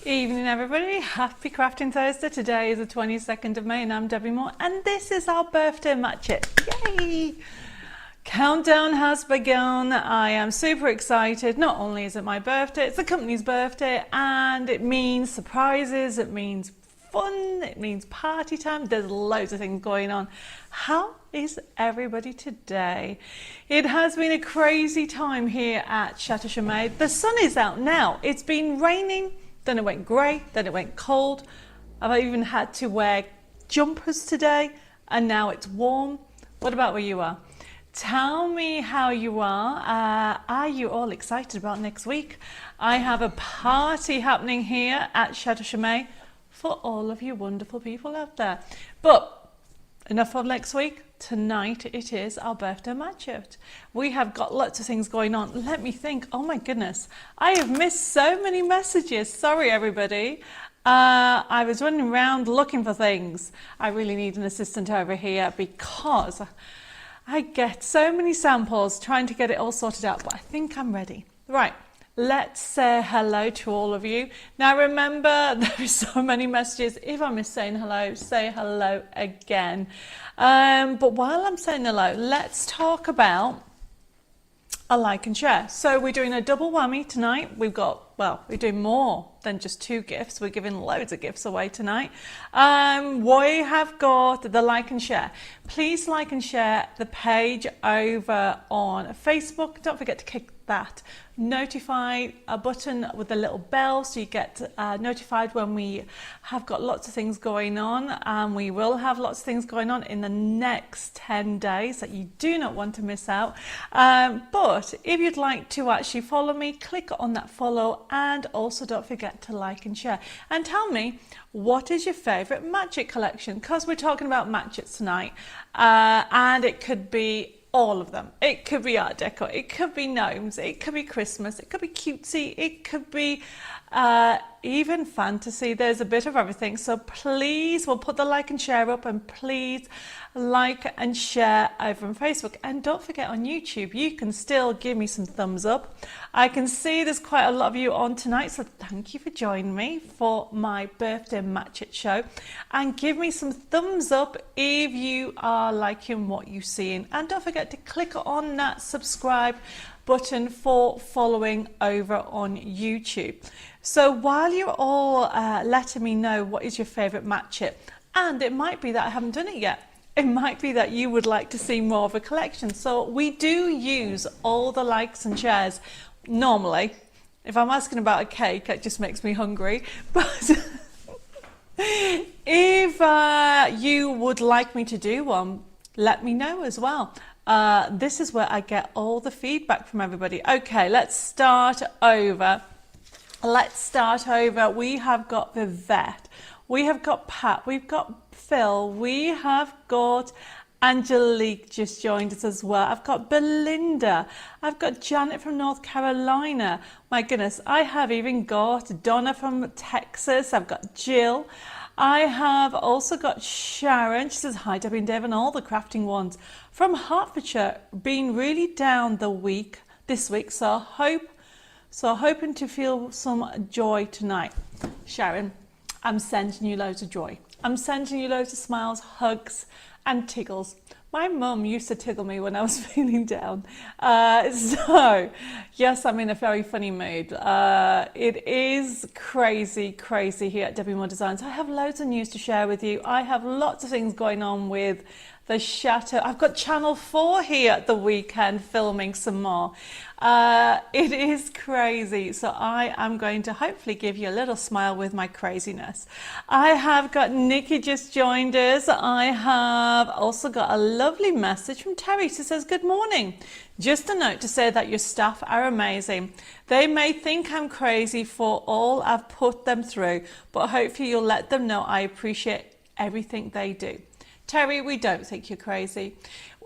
Evening everybody, happy Crafting Thursday. Today is the 22nd of May and I'm Debbie Moore and this is our birthday match it. Yay! Countdown has begun. I am super excited. Not only is it my birthday, it's the company's birthday and it means surprises, it means fun, it means party time. There's loads of things going on. How is everybody today? It has been a crazy time here at Chateau Chimay. The sun is out now. It's been raining, then it went grey, then it went cold. I've even had to wear jumpers today and now it's warm. What about where you are? Tell me how you are. Are you all excited about next week? I have a party happening here at Chateau Chimay for all of you wonderful people out there. But enough of next week. Tonight it is our birthday match out. We have got lots of things going on. Let me think. Oh my goodness. I have missed so many messages. Sorry everybody. I was running around looking for things. I really need an assistant over here because I get so many samples trying to get it all sorted out, but I think I'm ready. Right. Let's say hello to all of you. Now remember, there are so many messages. If I miss saying hello, say hello again. But while I'm saying hello, let's talk about a like and share. So we're doing a double whammy tonight. We're doing more than just 2 gifts. We're giving loads of gifts away tonight. We have got the like and share. Please like and share the page over on Facebook. Don't forget to click that notify button with the little bell so you get notified when we have got lots of things going on, and we will have lots of things going on in the next 10 days that you do not want to miss out. But if you'd like to actually follow me, click on that follow, and also don't forget to like and share and tell me what is your favorite Magic collection, because we're talking about Magics tonight, and it could be all of them. It could be Art Deco, it could be gnomes, it could be Christmas, it could be cutesy, it could be even fantasy. There's a bit of everything. So please, we'll put the like and share up, and please like and share over on Facebook. And don't forget on YouTube, you can still give me some thumbs up. I can see there's quite a lot of you on tonight, so thank you for joining me for my birthday match it show, and give me some thumbs up if you are liking what you're seeing. And don't forget to click on that subscribe button for following over on YouTube. So while you're all letting me know what is your favorite match it, and it might be that I haven't done it yet, it might be that you would like to see more of a collection. So we do use all the likes and shares normally. If I'm asking about a cake, it just makes me hungry. But if you would like me to do one, let me know as well. This is where I get all the feedback from everybody. Okay, let's start over. We have got Vivette, we have got Pat, we've got Phil, we have got Angelique just joined us as well. I've got Belinda, I've got Janet from North Carolina. My goodness, I have even got Donna from Texas. I've got Jill. I have also got Sharon. She says, hi Debbie and Dave and all the crafting ones. From Hertfordshire, been really down this week, so hoping to feel some joy tonight. Sharon, I'm sending you loads of joy. I'm sending you loads of smiles, hugs and tickles. My mum used to tickle me when I was feeling down. So, yes, I'm in a very funny mood. It is crazy here at Debbie Moore Designs. I have loads of news to share with you. I have lots of things going on with the Chateau. I've got Channel 4 here at the weekend filming some more. It is crazy. So I am going to hopefully give you a little smile with my craziness. I have got Nikki just joined us. I have also got a lovely message from Terry. She says, good morning. Just a note to say that your staff are amazing. They may think I'm crazy for all I've put them through, but hopefully you'll let them know I appreciate everything they do. Terry, we don't think you're crazy.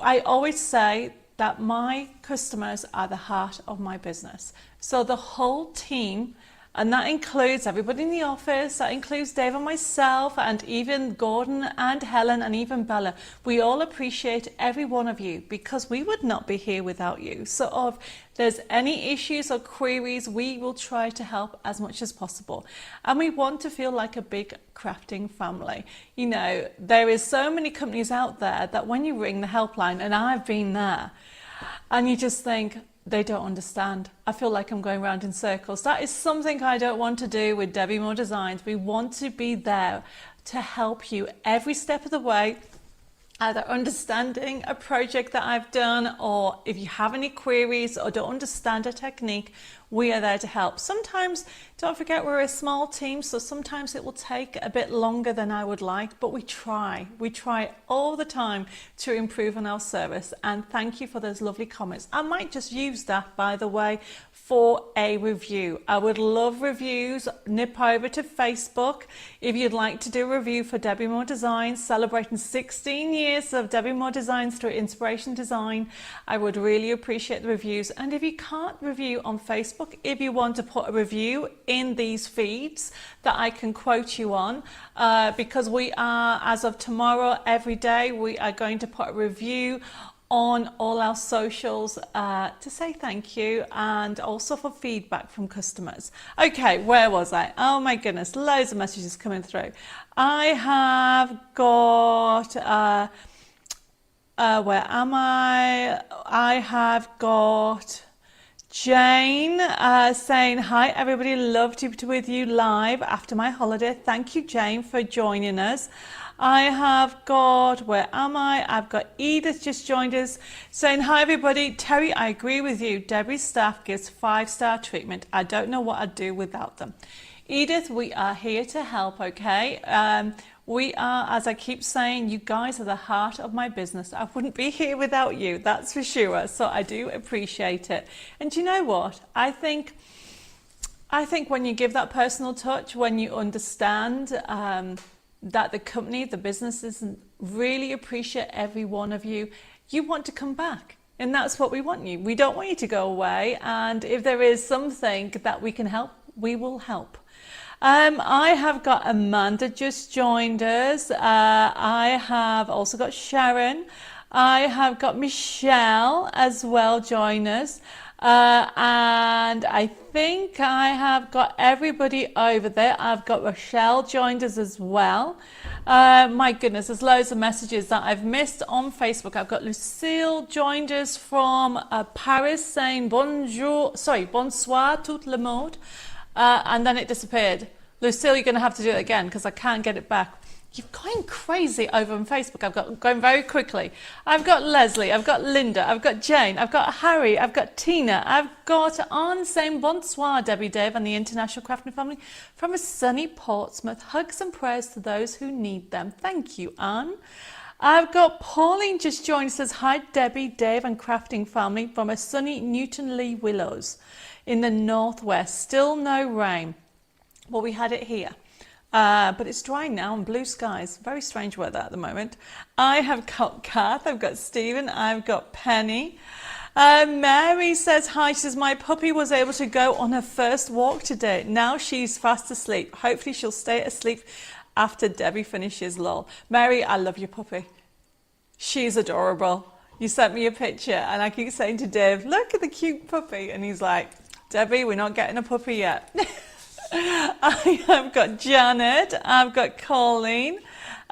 I always say that my customers are the heart of my business. So the whole team And that includes everybody in the office, that includes Dave and myself, and even Gordon and Helen and even Bella. We all appreciate every one of you because we would not be here without you. So if there's any issues or queries, we will try to help as much as possible. And we want to feel like a big crafting family. You know, there is so many companies out there that when you ring the helpline, and I've been there, and you just think, they don't understand. I feel like I'm going around in circles. That is something I don't want to do with Debbie Moore Designs. We want to be there to help you every step of the way, either understanding a project that I've done, or if you have any queries or don't understand a technique, we are there to help. Sometimes, don't forget, we're a small team, so sometimes it will take a bit longer than I would like, but we try all the time to improve on our service. And thank you for those lovely comments. I might just use that, by the way, for a review. I would love reviews. Nip over to Facebook if you'd like to do a review for Debbie Moore Designs, celebrating 16 years of Debbie Moore Designs through Inspiration Design. I would really appreciate the reviews. And if you can't review on Facebook, if you want to put a review in these feeds that I can quote you on, because we are, as of tomorrow, every day, we are going to put a review on all our socials to say thank you and also for feedback from customers. Okay, where was I? Oh my goodness, loads of messages coming through. I have got, where am I? I have got Jane saying, hi everybody, love to be with you live after my holiday. Thank you, Jane, for joining us. I have got, where am I? I've got Edith just joined us saying, hi everybody. Terry, I agree with you. Debbie's staff gives 5-star treatment. I don't know what I'd do without them. Edith, we are here to help, okay? We are, as I keep saying, you guys are the heart of my business. I wouldn't be here without you, that's for sure. So I do appreciate it. And do you know what? I think when you give that personal touch, when you understand that the company, the businesses really appreciate every one of you, you want to come back. And that's what we want you. We don't want you to go away. And if there is something that we can help, we will help. I have got Amanda just joined us. I have also got Sharon. I have got Michelle as well join us. And I think I have got everybody over there. I've got Rochelle joined us as well. My goodness, there's loads of messages that I've missed on Facebook. I've got Lucille joined us from Paris saying bonsoir tout le monde. And then it disappeared. Lucille, you're going to have to do it again because I can't get it back. You're going crazy over on Facebook. I've got going very quickly. I've got Leslie, I've got Linda, I've got Jane, I've got Harry, I've got Tina, I've got Anne saying bonsoir, Debbie Dave and the International Crafting Family from a sunny Portsmouth. Hugs and prayers to those who need them. Thank you, Anne. I've got Pauline just joined, says hi Debbie, Dave and Crafting Family from a sunny Newton Lee Willows in the northwest. Still no rain. Well, we had it here. But it's dry now and blue skies. Very strange weather at the moment. I have got Kath, I've got Stephen, I've got Penny. Mary says hi. She says, my puppy was able to go on her first walk today. Now she's fast asleep. Hopefully she'll stay asleep after Debbie finishes, lol. Mary, I love your puppy. She's adorable. You sent me a picture and I keep saying to Dave, look at the cute puppy. And he's like, Debbie, we're not getting a puppy yet. I have got Janet, I've got Colleen.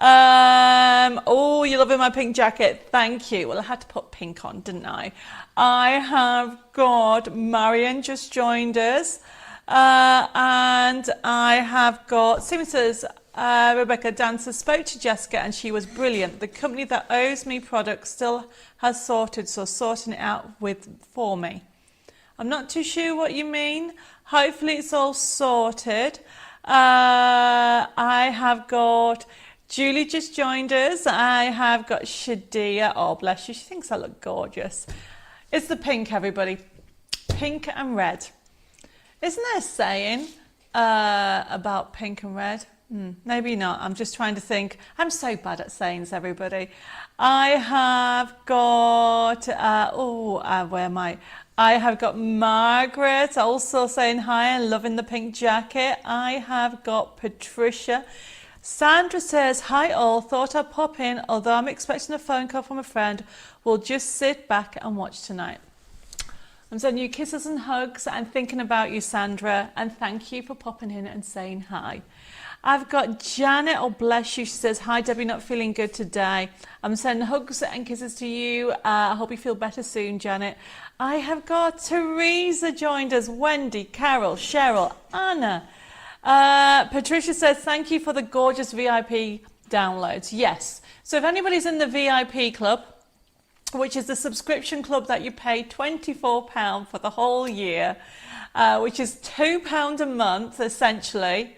Oh, you're loving my pink jacket. Thank you. Well, I had to put pink on, didn't I? I have got Marion just joined us. And I have got, Stephen says, Rebecca Dancer spoke to Jessica and she was brilliant. The company that owes me products still has sorted, so sorting it out for me. I'm not too sure what you mean. Hopefully it's all sorted. I have got Julie just joined us. I have got Shadia. Oh, bless you. She thinks I look gorgeous. It's the pink, everybody. Pink and red. Isn't there a saying about pink and red? Maybe not. I'm just trying to think. I'm so bad at sayings, everybody. I have got, where am I? I have got Margaret also saying hi and loving the pink jacket. I have got Patricia. Sandra says, hi all, thought I'd pop in, although I'm expecting a phone call from a friend. We'll just sit back and watch tonight. I'm sending you kisses and hugs and thinking about you, Sandra, and thank you for popping in and saying hi. I've got Janet, oh bless you, she says, hi Debbie, not feeling good today. I'm sending hugs and kisses to you. I hope you feel better soon, Janet. I have got Teresa joined us, Wendy, Carol, Cheryl, Anna. Patricia says, thank you for the gorgeous VIP downloads. Yes, so if anybody's in the VIP club, which is the subscription club that you pay £24 for the whole year, which is £2 a month essentially,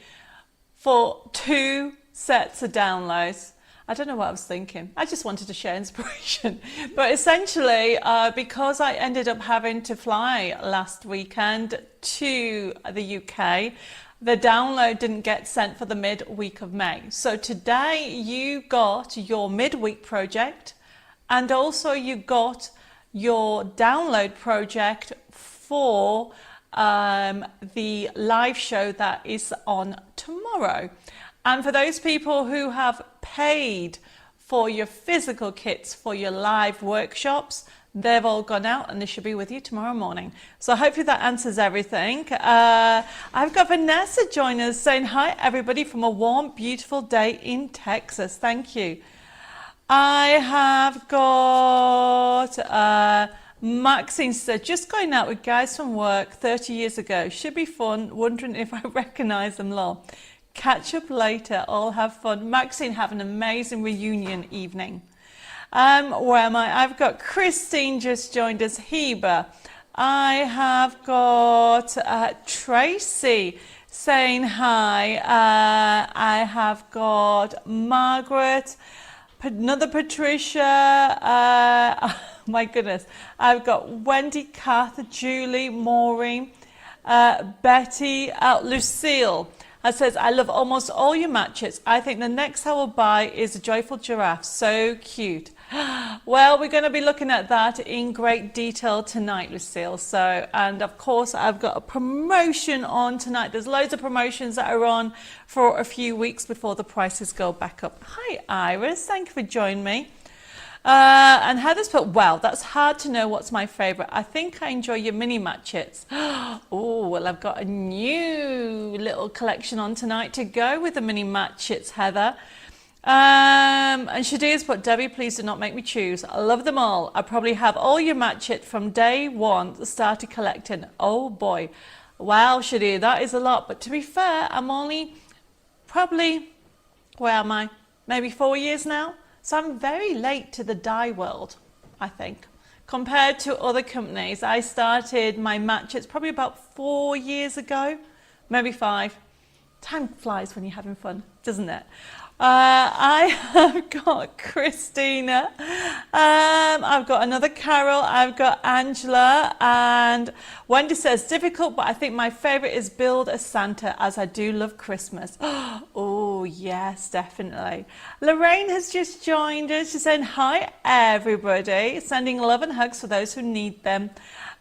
for 2 sets of downloads. I don't know what I was thinking. I just wanted to share inspiration. But essentially, because I ended up having to fly last weekend to the UK, the download didn't get sent for the midweek of May. So today you got your midweek project and also you got your download project for the live show that is on tomorrow. And for those people who have paid for your physical kits for your live workshops, they've all gone out and they should be with you tomorrow morning. So hopefully that answers everything. I've got Vanessa joining us saying hi everybody from a warm, beautiful day in Texas. Thank you. I have got Maxine said, just going out with guys from work 30 years ago. Should be fun. Wondering if I recognise them, lol. Catch up later. All have fun. Maxine, have an amazing reunion evening. Where am I? I've got Christine just joined us. Heba. I have got Tracy saying hi. I have got Margaret. Another Patricia. My goodness. I've got Wendy, Kath, Julie, Maureen, Betty, Lucille. Says, I love almost all your matches. I think the next I will buy is a Joyful Giraffe. So cute. Well, we're going to be looking at that in great detail tonight, Lucille. So, and of course, I've got a promotion on tonight. There's loads of promotions that are on for a few weeks before the prices go back up. Hi, Iris. Thank you for joining me. And Heather's put, well, that's hard to know what's my favourite. I think I enjoy your mini matchets. Oh, well, I've got a new little collection on tonight to go with the mini matchets, Heather. And Shadia's put, Debbie, please do not make me choose. I love them all. I probably have all your matchet from day one started collecting. Oh boy. Wow, Shadia, that is a lot. But to be fair, I'm only probably, where am I? Maybe 4 years now. So I'm very late to the dye world, I think. Compared to other companies, I started my matchets probably about 4 years ago, maybe 5. Time flies when you're having fun, doesn't it? I have got Christina, I've got another Carol, I've got Angela, and Wendy says, difficult, but I think my favourite is Build a Santa, as I do love Christmas. Oh, yes, definitely. Lorraine has just joined us. She's saying, hi, everybody. Sending love and hugs for those who need them.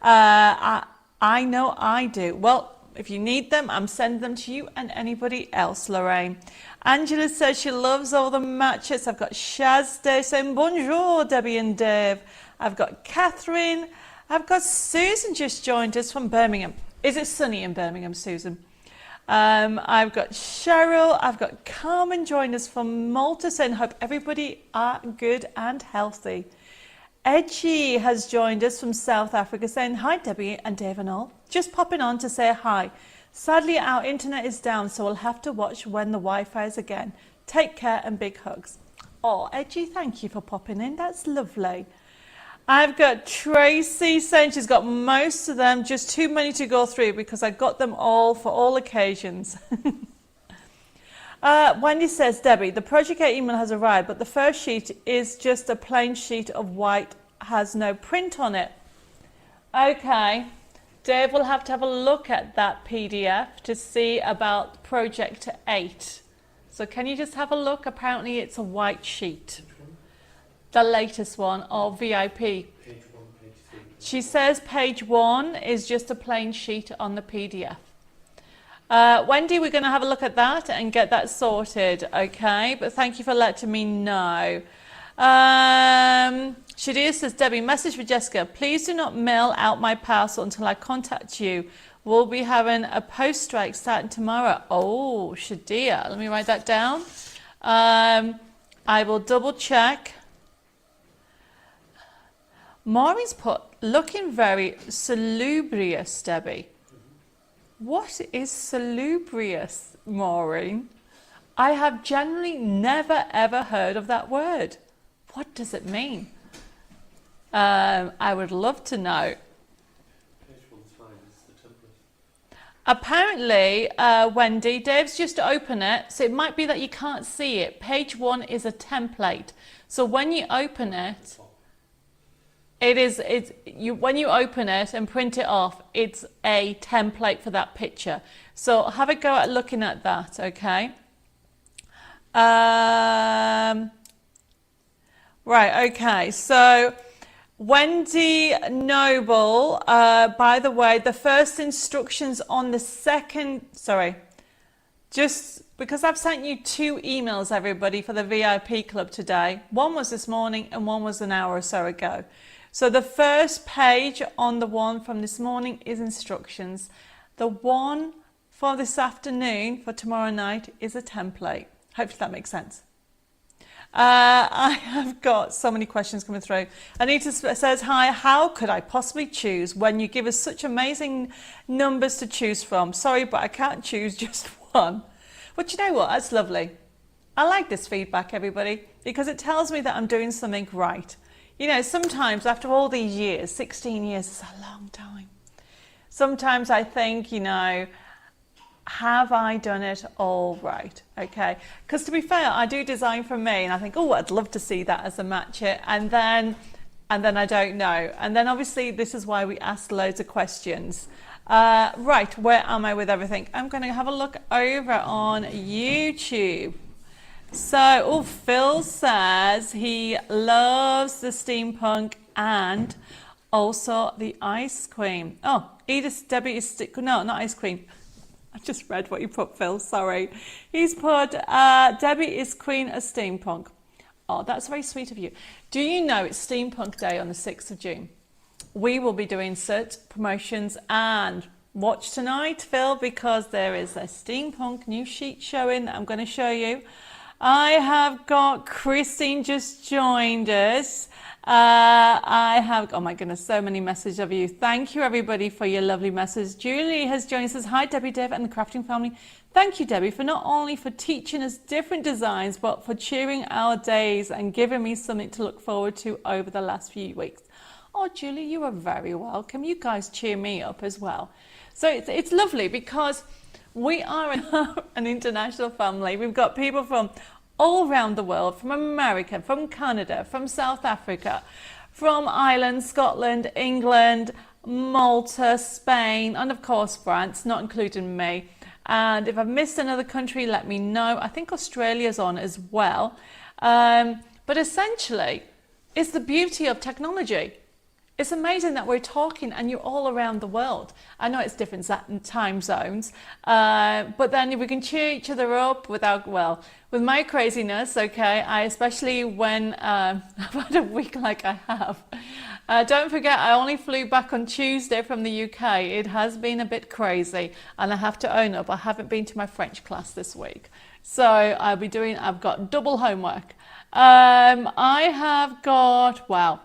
I know I do. Well, if you need them, I'm sending them to you and anybody else, Lorraine. Angela says she loves all the matches. I've got Shazde saying bonjour, Debbie and Dave. I've got Catherine. I've got Susan just joined us from Birmingham. Is it sunny in Birmingham, Susan? I've got Cheryl. I've got Carmen joined us from Malta saying hope everybody are good and healthy. Edgy has joined us from South Africa saying hi, Debbie and Dave and all. Just popping on to say hi. Sadly, our internet is down, so we'll have to watch when the Wi-Fi is again. Take care and big hugs. Oh, Edgy, thank you for popping in. That's lovely. I've got Tracy saying she's got most of them, just too many to go through because I got them all for all occasions. Wendy says, Debbie, the Project 8 email has arrived, but the first sheet is just a plain sheet of white, has no print on it. Okay. Dave will have to have a look at that PDF to see about Project 8. So can you just have a look? Apparently it's a white sheet. The latest one, or VIP. Page 1, page 2. She says page 1 is just a plain sheet on the PDF. Wendy, we're going to have a look at that and get that sorted, okay? But thank you for letting me know. Shadia says, Debbie, message for Jessica. Please do not mail out my parcel until I contact you. We'll be having a post strike starting tomorrow. Oh, Shadia, let me write that down. I will double check. Maureen's put, looking very salubrious, Debbie. What is salubrious, Maureen? I have generally never ever heard of that word. What does it mean? I would love to know. Apparently, Wendy, Dave's just open it, so it might be that you can't see it. Page 1 is a template. So when you open it, when you open it and print it off, it's a template for that picture. So have a go at looking at that, okay? Right, okay, so Wendy Noble, by the way, the first instructions on the second, just because I've sent you 2 emails, everybody, for the VIP club today. One was this morning and one was an hour or so ago. So the first page on the one from this morning is instructions. The one for this afternoon, for tomorrow night, is a template. Hopefully that makes sense. I have got so many questions coming through. Anita says, hi, how could I possibly choose when you give us such amazing numbers to choose from? Sorry, but I can't choose just one. But you know what? That's lovely. I like this feedback, everybody, because it tells me that I'm doing something right. You know, sometimes after all these years, 16 years is a long time. Sometimes I think, you know, have I done it all right? Okay, because to be fair, I do design for me and I think, oh, I'd love to see that as a match it, and then I don't know, and then obviously this is why we ask loads of questions. Right, where am I with everything? I'm going to have a look over on YouTube. So, Phil says he loves the steampunk and also the ice cream. Oh, Edith, Debbie is no, not ice cream. I just read what you put, Phil, sorry. He's put, Debbie is queen of steampunk. Oh, that's very sweet of you. Do you know it's Steampunk Day on the 6th of June? We will be doing cert promotions, and watch tonight, Phil, because there is a steampunk new sheet showing that I'm going to show you. I have got Christine just joined us. I have, oh my goodness, so many messages of you. Thank you, everybody, for your lovely message. Julie has joined us. Hi, Debbie, Dave, and the crafting family. Thank you, Debbie, for not only for teaching us different designs, but for cheering our days and giving me something to look forward to over the last few weeks. Oh, Julie, you are very welcome. You guys cheer me up as well. So it's lovely because we are an international family. We've got people from all around the world, from America, from Canada, from South Africa, from Ireland, Scotland, England, Malta, Spain, and of course France, not including me. And if I've missed another country, let me know. I think Australia's on as well. But essentially, it's the beauty of technology. It's amazing that we're talking and you're all around the world. I know it's different time zones, but then if we can cheer each other up without, well, with my craziness, okay, especially when I've had a week like I have. Don't forget, I only flew back on Tuesday from the UK. It has been a bit crazy, and I have to own up, I haven't been to my French class this week. So I've got double homework. I have got, wow,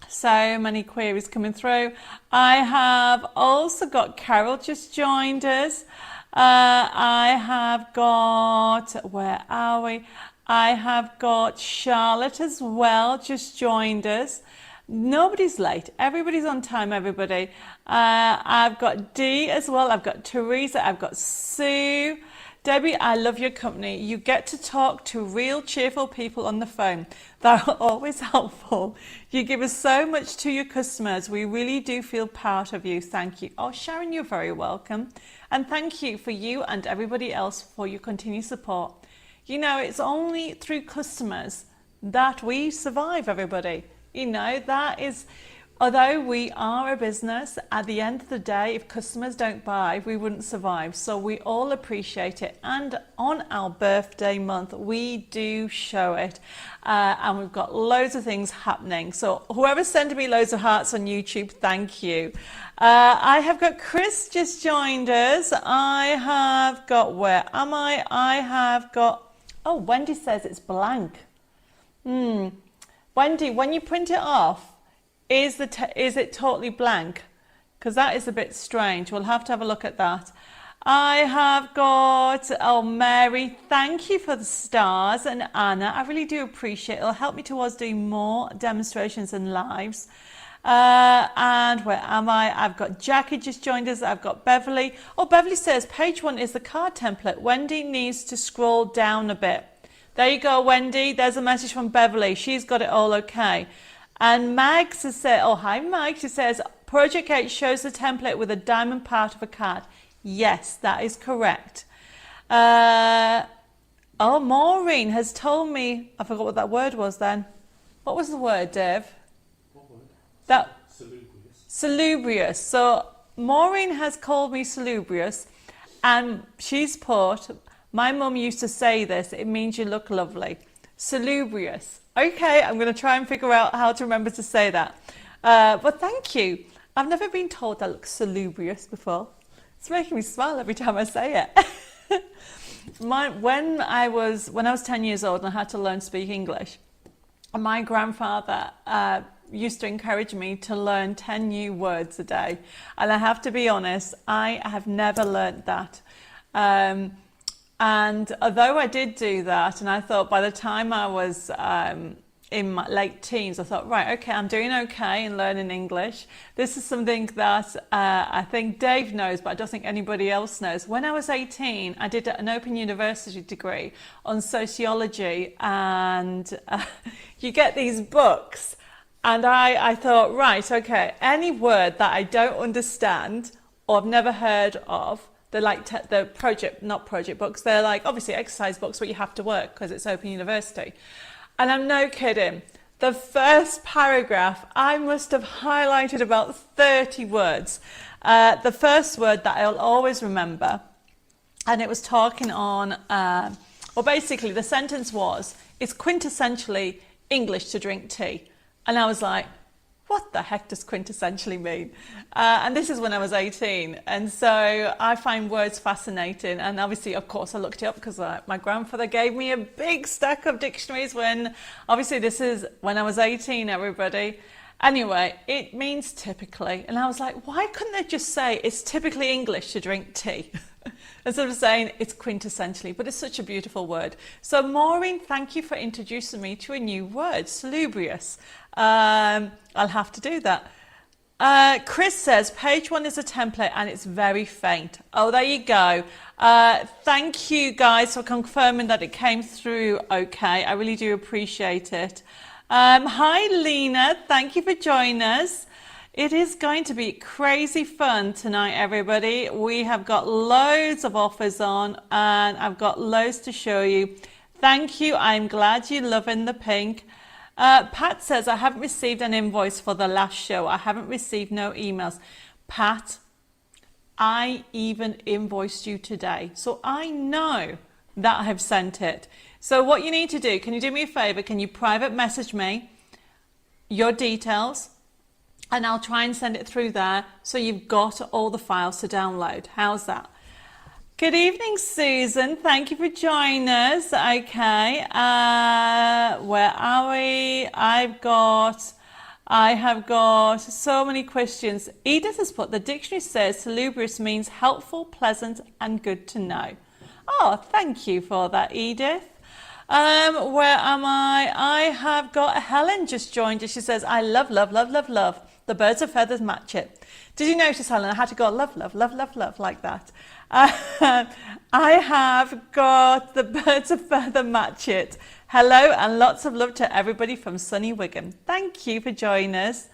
so many queries coming through. I have also got Carol just joined us. I have got, where are we? I have got Charlotte as well, just joined us. Nobody's late. Everybody's on time, everybody. I've got Dee as well. I've got Teresa. I've got Sue. Debbie, I love your company. You get to talk to real cheerful people on the phone. They're always helpful. You give us so much to your customers. We really do feel part of you. Thank you. Oh, Sharon, you're very welcome. And thank you for you and everybody else for your continued support. You know, it's only through customers that we survive, everybody. You know, that is, Although we are a business, at the end of the day, if customers don't buy, we wouldn't survive. So we all appreciate it. And on our birthday month, we do show it. And we've got loads of things happening. So whoever's sending me loads of hearts on YouTube, thank you. I have got Chris just joined us. I have got, where am I? I have got, oh, Wendy says it's blank. Wendy, when you print it off, is it totally blank? Because that is a bit strange. We'll have to have a look at that. I have got, oh, Mary, thank you for the stars. And Anna, I really do appreciate it. It'll help me towards doing more demonstrations and lives. And where am I? I've got Jackie just joined us. I've got Beverly. Oh, Beverly says page 1 is the card template. Wendy needs to scroll down a bit. There you go, Wendy. There's a message from Beverly. She's got it all okay. And Mags has said, oh, hi, Mags. She says, Project 8 shows the template with a diamond part of a card. Yes, that is correct. Oh, Maureen has told me, I forgot what that word was then. What was the word, Dev? What word? That Salubrious. Salubrious. So Maureen has called me salubrious, and she's put, my mum used to say this, it means you look lovely. Salubrious. Okay, I'm going to try and figure out how to remember to say that. But thank you. I've never been told I look salubrious before. It's making me smile every time I say it. When I was 10 years old and I had to learn to speak English, my grandfather used to encourage me to learn 10 new words a day. And I have to be honest, I have never learnt that. And although I did do that, and I thought by the time I was in my late teens, I thought, right, okay, I'm doing okay in learning English. This is something that I think Dave knows, but I don't think anybody else knows. When I was 18, I did an Open University degree on sociology, and you get these books, and I thought, right, okay, any word that I don't understand or I've never heard of, they're like not project books, they're like obviously exercise books where you have to work because it's Open University. And I'm no kidding, the first paragraph, I must have highlighted about 30 words. The first word that I'll always remember, and it was talking on, well basically the sentence was, it's quintessentially English to drink tea. And I was like, what the heck does quintessentially mean? And this is when I was 18. And so I find words fascinating. And obviously, of course, I looked it up because my grandfather gave me a big stack of dictionaries obviously this is when I was 18, everybody. Anyway, it means typically. And I was like, why couldn't they just say it's typically English to drink tea? Instead of saying it's quintessentially, but it's such a beautiful word. So Maureen, thank you for introducing me to a new word, salubrious. I'll have to do that. Chris says page 1 is a template and it's very faint. Oh, there you go. Thank you guys for confirming that it came through okay. I really do appreciate it. Hi Lena, thank you for joining us. It is going to be crazy fun tonight, everybody. We have got loads of offers on and I've got loads to show you. Thank you. I'm glad you're loving the pink. Pat says, I haven't received an invoice for the last show. I haven't received no emails. Pat, I even invoiced you today. So I know that I have sent it. So what you need to do, can you do me a favor? Can you private message me your details? And I'll try and send it through there so you've got all the files to download. How's that? Good evening, Susan. Thank you for joining us. Okay, where are we? I have got so many questions. Edith has put, the dictionary says salubrious means helpful, pleasant, and good to know. Oh, thank you for that, Edith. Where am I? I have got Helen just joined us. She says, I love, love, love, love, love. The birds of feathers match it. Did you notice, Helen? I had to go love, love, love, love, love like that. I have got the birds of feather match it. Hello and lots of love to everybody from sunny Wigan. Thank you for joining us.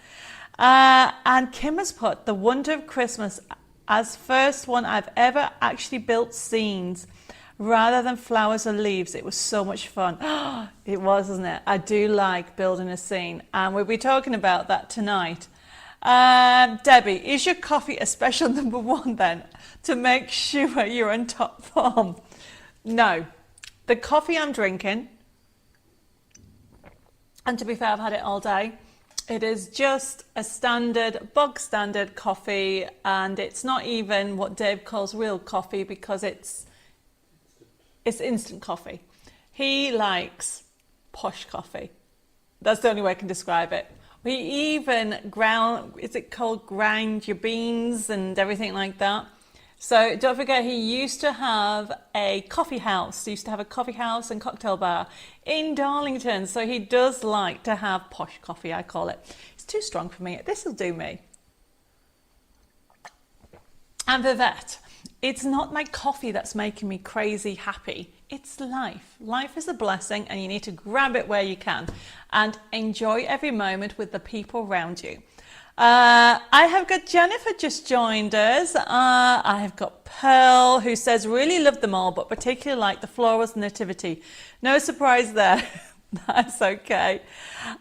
And Kim has put the wonder of Christmas as first one I've ever actually built scenes rather than flowers or leaves. It was so much fun. It was, wasn't it? I do like building a scene, and we'll be talking about that tonight. Debbie, is your coffee a special number one then to make sure you're on top form? No. The coffee I'm drinking, and to be fair, I've had it all day. It is just a standard, bog standard coffee, and it's not even what Dave calls real coffee because it's instant coffee. He likes posh coffee. That's the only way I can describe it. We even grind your beans and everything like that. So don't forget, he used to have a coffee house. He used to have a coffee house and cocktail bar in Darlington. So he does like to have posh coffee, I call it. It's too strong for me. This will do me. And Vivette, it's not my coffee that's making me crazy happy. It's life. Life is a blessing and you need to grab it where you can and enjoy every moment with the people around you. I have got Jennifer just joined us. I have got Pearl who says really love them all but particularly like the florals nativity. No surprise there. That's okay.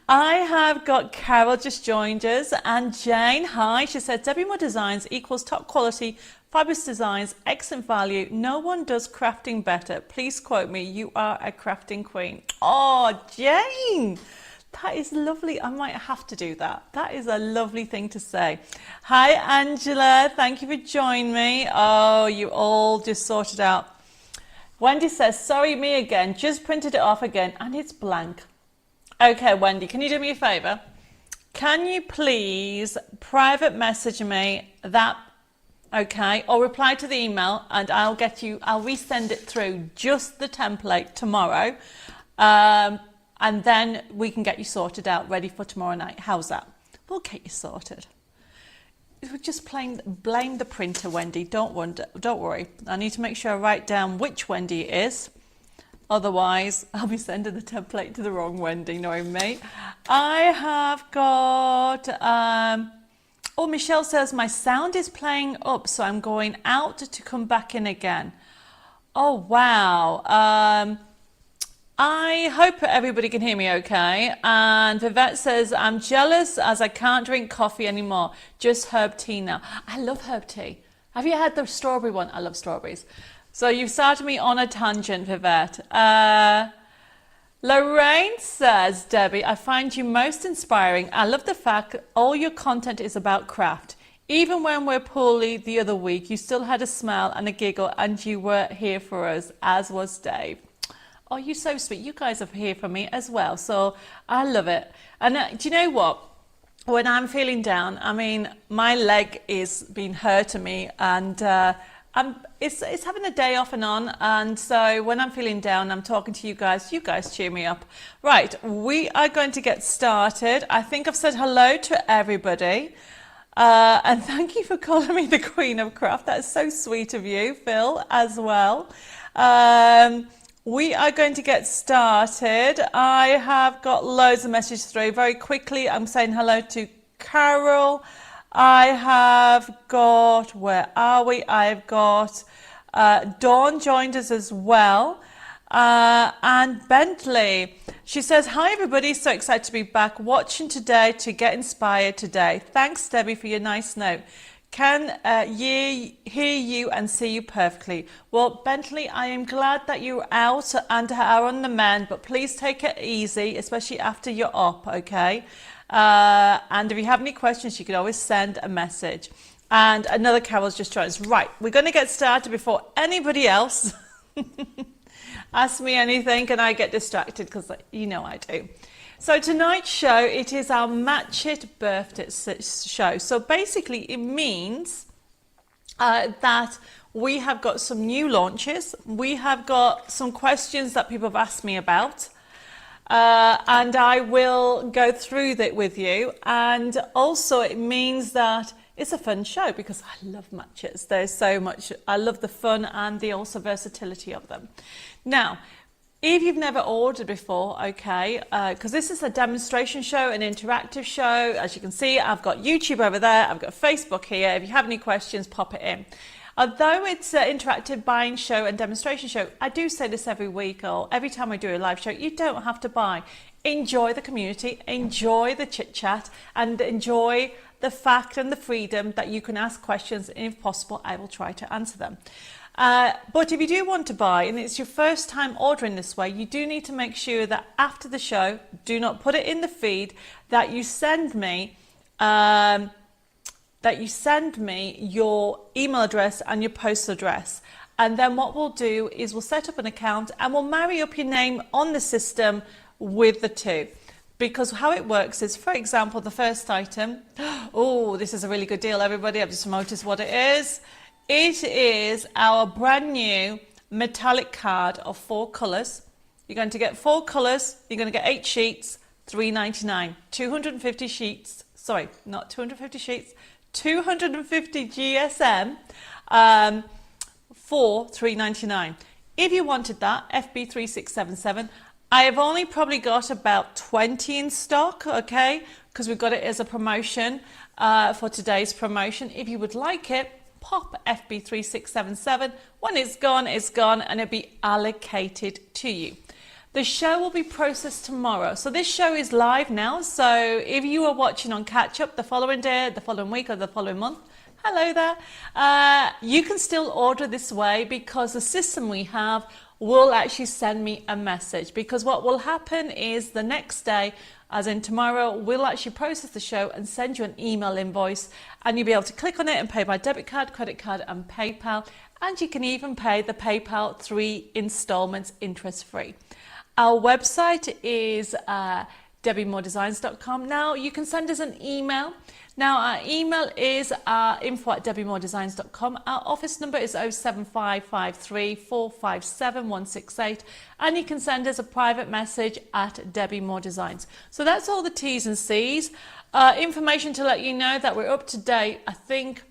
I have got Carol just joined us and Jane, hi. She said Debbie Moore Designs equals top quality, fabulous designs, excellent value. No one does crafting better. Please quote me. You are a crafting queen. Oh, Jane. That is lovely. I might have to do that. That is a lovely thing to say. Hi, Angela. Thank you for joining me. Oh, you all just sorted out. Wendy says, sorry, me again. Just printed it off again and it's blank. Okay, Wendy, can you do me a favor? Can you please private message me that, okay, or reply to the email and I'll resend it through just the template tomorrow. And then we can get you sorted out, ready for tomorrow night. How's that? We'll get you sorted. We're just blame the printer, Wendy. Don't worry. I need to make sure I write down which Wendy it is. Otherwise, I'll be sending the template to the wrong Wendy, knowing me. I have got... oh, Michelle says, my sound is playing up, so I'm going out to come back in again. Oh, wow. I hope everybody can hear me okay. And Vivette says, I'm jealous as I can't drink coffee anymore. Just herb tea now. I love herb tea. Have you had the strawberry one? I love strawberries. So you've started me on a tangent, Vivette. Lorraine says, Debbie, I find you most inspiring. I love the fact all your content is about craft. Even when we're poorly the other week, you still had a smile and a giggle and you were here for us, as was Dave. Oh, you're so sweet. You guys are here for me as well. So I love it. And do you know what? When I'm feeling down, I mean, my leg is being hurting me and it's having a day off and on. And so when I'm feeling down, I'm talking to you guys cheer me up. Right, we are going to get started. I think I've said hello to everybody. And thank you for calling me the Queen of Craft. That's so sweet of you, Phil, as well. We are going to get started. I have got loads of messages through. Very quickly, I'm saying hello to Carol. I have got, where are we? I've got Dawn joined us as well. And Bentley, she says, hi everybody, so excited to be back watching today to get inspired today. Thanks, Debbie, for your nice note. Can hear you and see you perfectly. Well, Bentley, I am glad that you're out and are on the mend, but please take it easy, especially after you're up, okay? And if you have any questions, you can always send a message. And another Carol's just joined us. Right, we're going to get started before anybody else asks me anything and I get distracted, because you know I do. So tonight's show, it is our Match It birthday show. So basically it means that we have got some new launches. We have got some questions that people have asked me about. And I will go through that with you. And also it means that it's a fun show because I love matches. There's so much, I love the fun and the also versatility of them. Now, if you've never ordered before, okay, because this is a demonstration show, an interactive show. As you can see, I've got YouTube over there. I've got Facebook here. If you have any questions, pop it in. Although it's an interactive buying show and demonstration show, I do say this every week or every time I do a live show, you don't have to buy. Enjoy the community, enjoy the chit chat and enjoy the fact and the freedom that you can ask questions, and if possible, I will try to answer them. But if you do want to buy, and it's your first time ordering this way, you do need to make sure that after the show, do not put it in the feed, that you send me your email address and your postal address. And then what we'll do is we'll set up an account and we'll marry up your name on the system with the two. Because how it works is, for example, the first item, oh, this is a really good deal, everybody. I've just noticed what it is. It is our brand new metallic card of 4 colours. You're going to get 4 colours. You're going to get 8 sheets, $3.99. 250 sheets. Sorry, not 250 sheets. 250 GSM for $3.99. If you wanted that, FB3677. I have only probably got about 20 in stock, okay? Because we've got it as a promotion for today's promotion. If you would like it, pop FB3677. When it's gone, and it'll be allocated to you. The show will be processed tomorrow. So this show is live now. So if you are watching on catch up the following day, the following week, or the following month, hello there. You can still order this way because the system we have will actually send me a message, because what will happen is the next day, as in tomorrow, we'll actually process the show and send you an email invoice, and you'll be able to click on it and pay by debit card, credit card and PayPal, and you can even pay the PayPal 3 installments interest free. Our website is debbiemoredesigns.com. Now you can send us an email. Now our email is info@debbiemoredesigns.com. Our office number is 07553 457 168, and you can send us a private message at Debbie More Designs. So that's all the T's and C's. Information to let you know that we're up to date. I think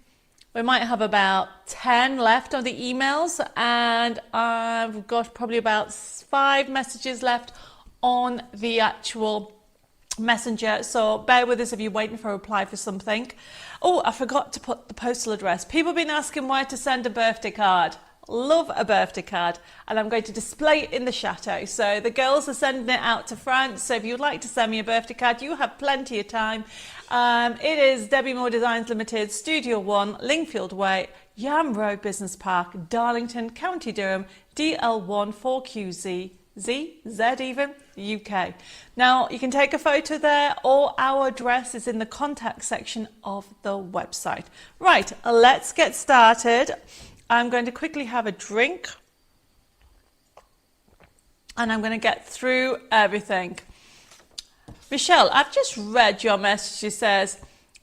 we might have about 10 left on the emails, and I've got probably about 5 messages left on the actual messenger, so bear with us if you're waiting for a reply for something. Oh, I forgot to put the postal address. People have been asking where to send a birthday card. Love a birthday card, and I'm going to display it in the chateau. So the girls are sending it out to France, so if you'd like to send me a birthday card, you have plenty of time. It is Debbie Moore Designs Limited, Studio 1, Lingfield Way, Yam Road Business Park, Darlington, County Durham, DL1 4QZ, Z even, UK. Now you can take a photo there, or our address is in the contact section of the website. Right, let's get started. I'm going to quickly have a drink, and I'm going to get through everything. Michelle, I've just read your message. She says,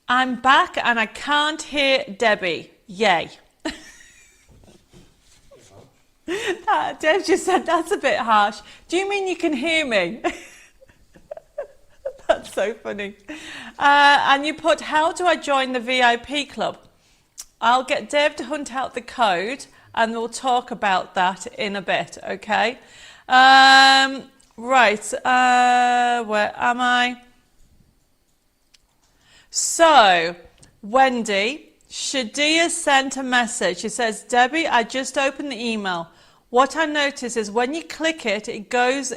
I'm back and I can't hear Debbie. Yay. Deb just said, that's a bit harsh. Do you mean you can hear me? That's so funny. And you put, how do I join the VIP club? I'll get Dave to hunt out the code and we'll talk about that in a bit, okay? Right, where am I? So, Wendy, Shadia sent a message. She says, Debbie, I just opened the email. What I notice is when you click it, it does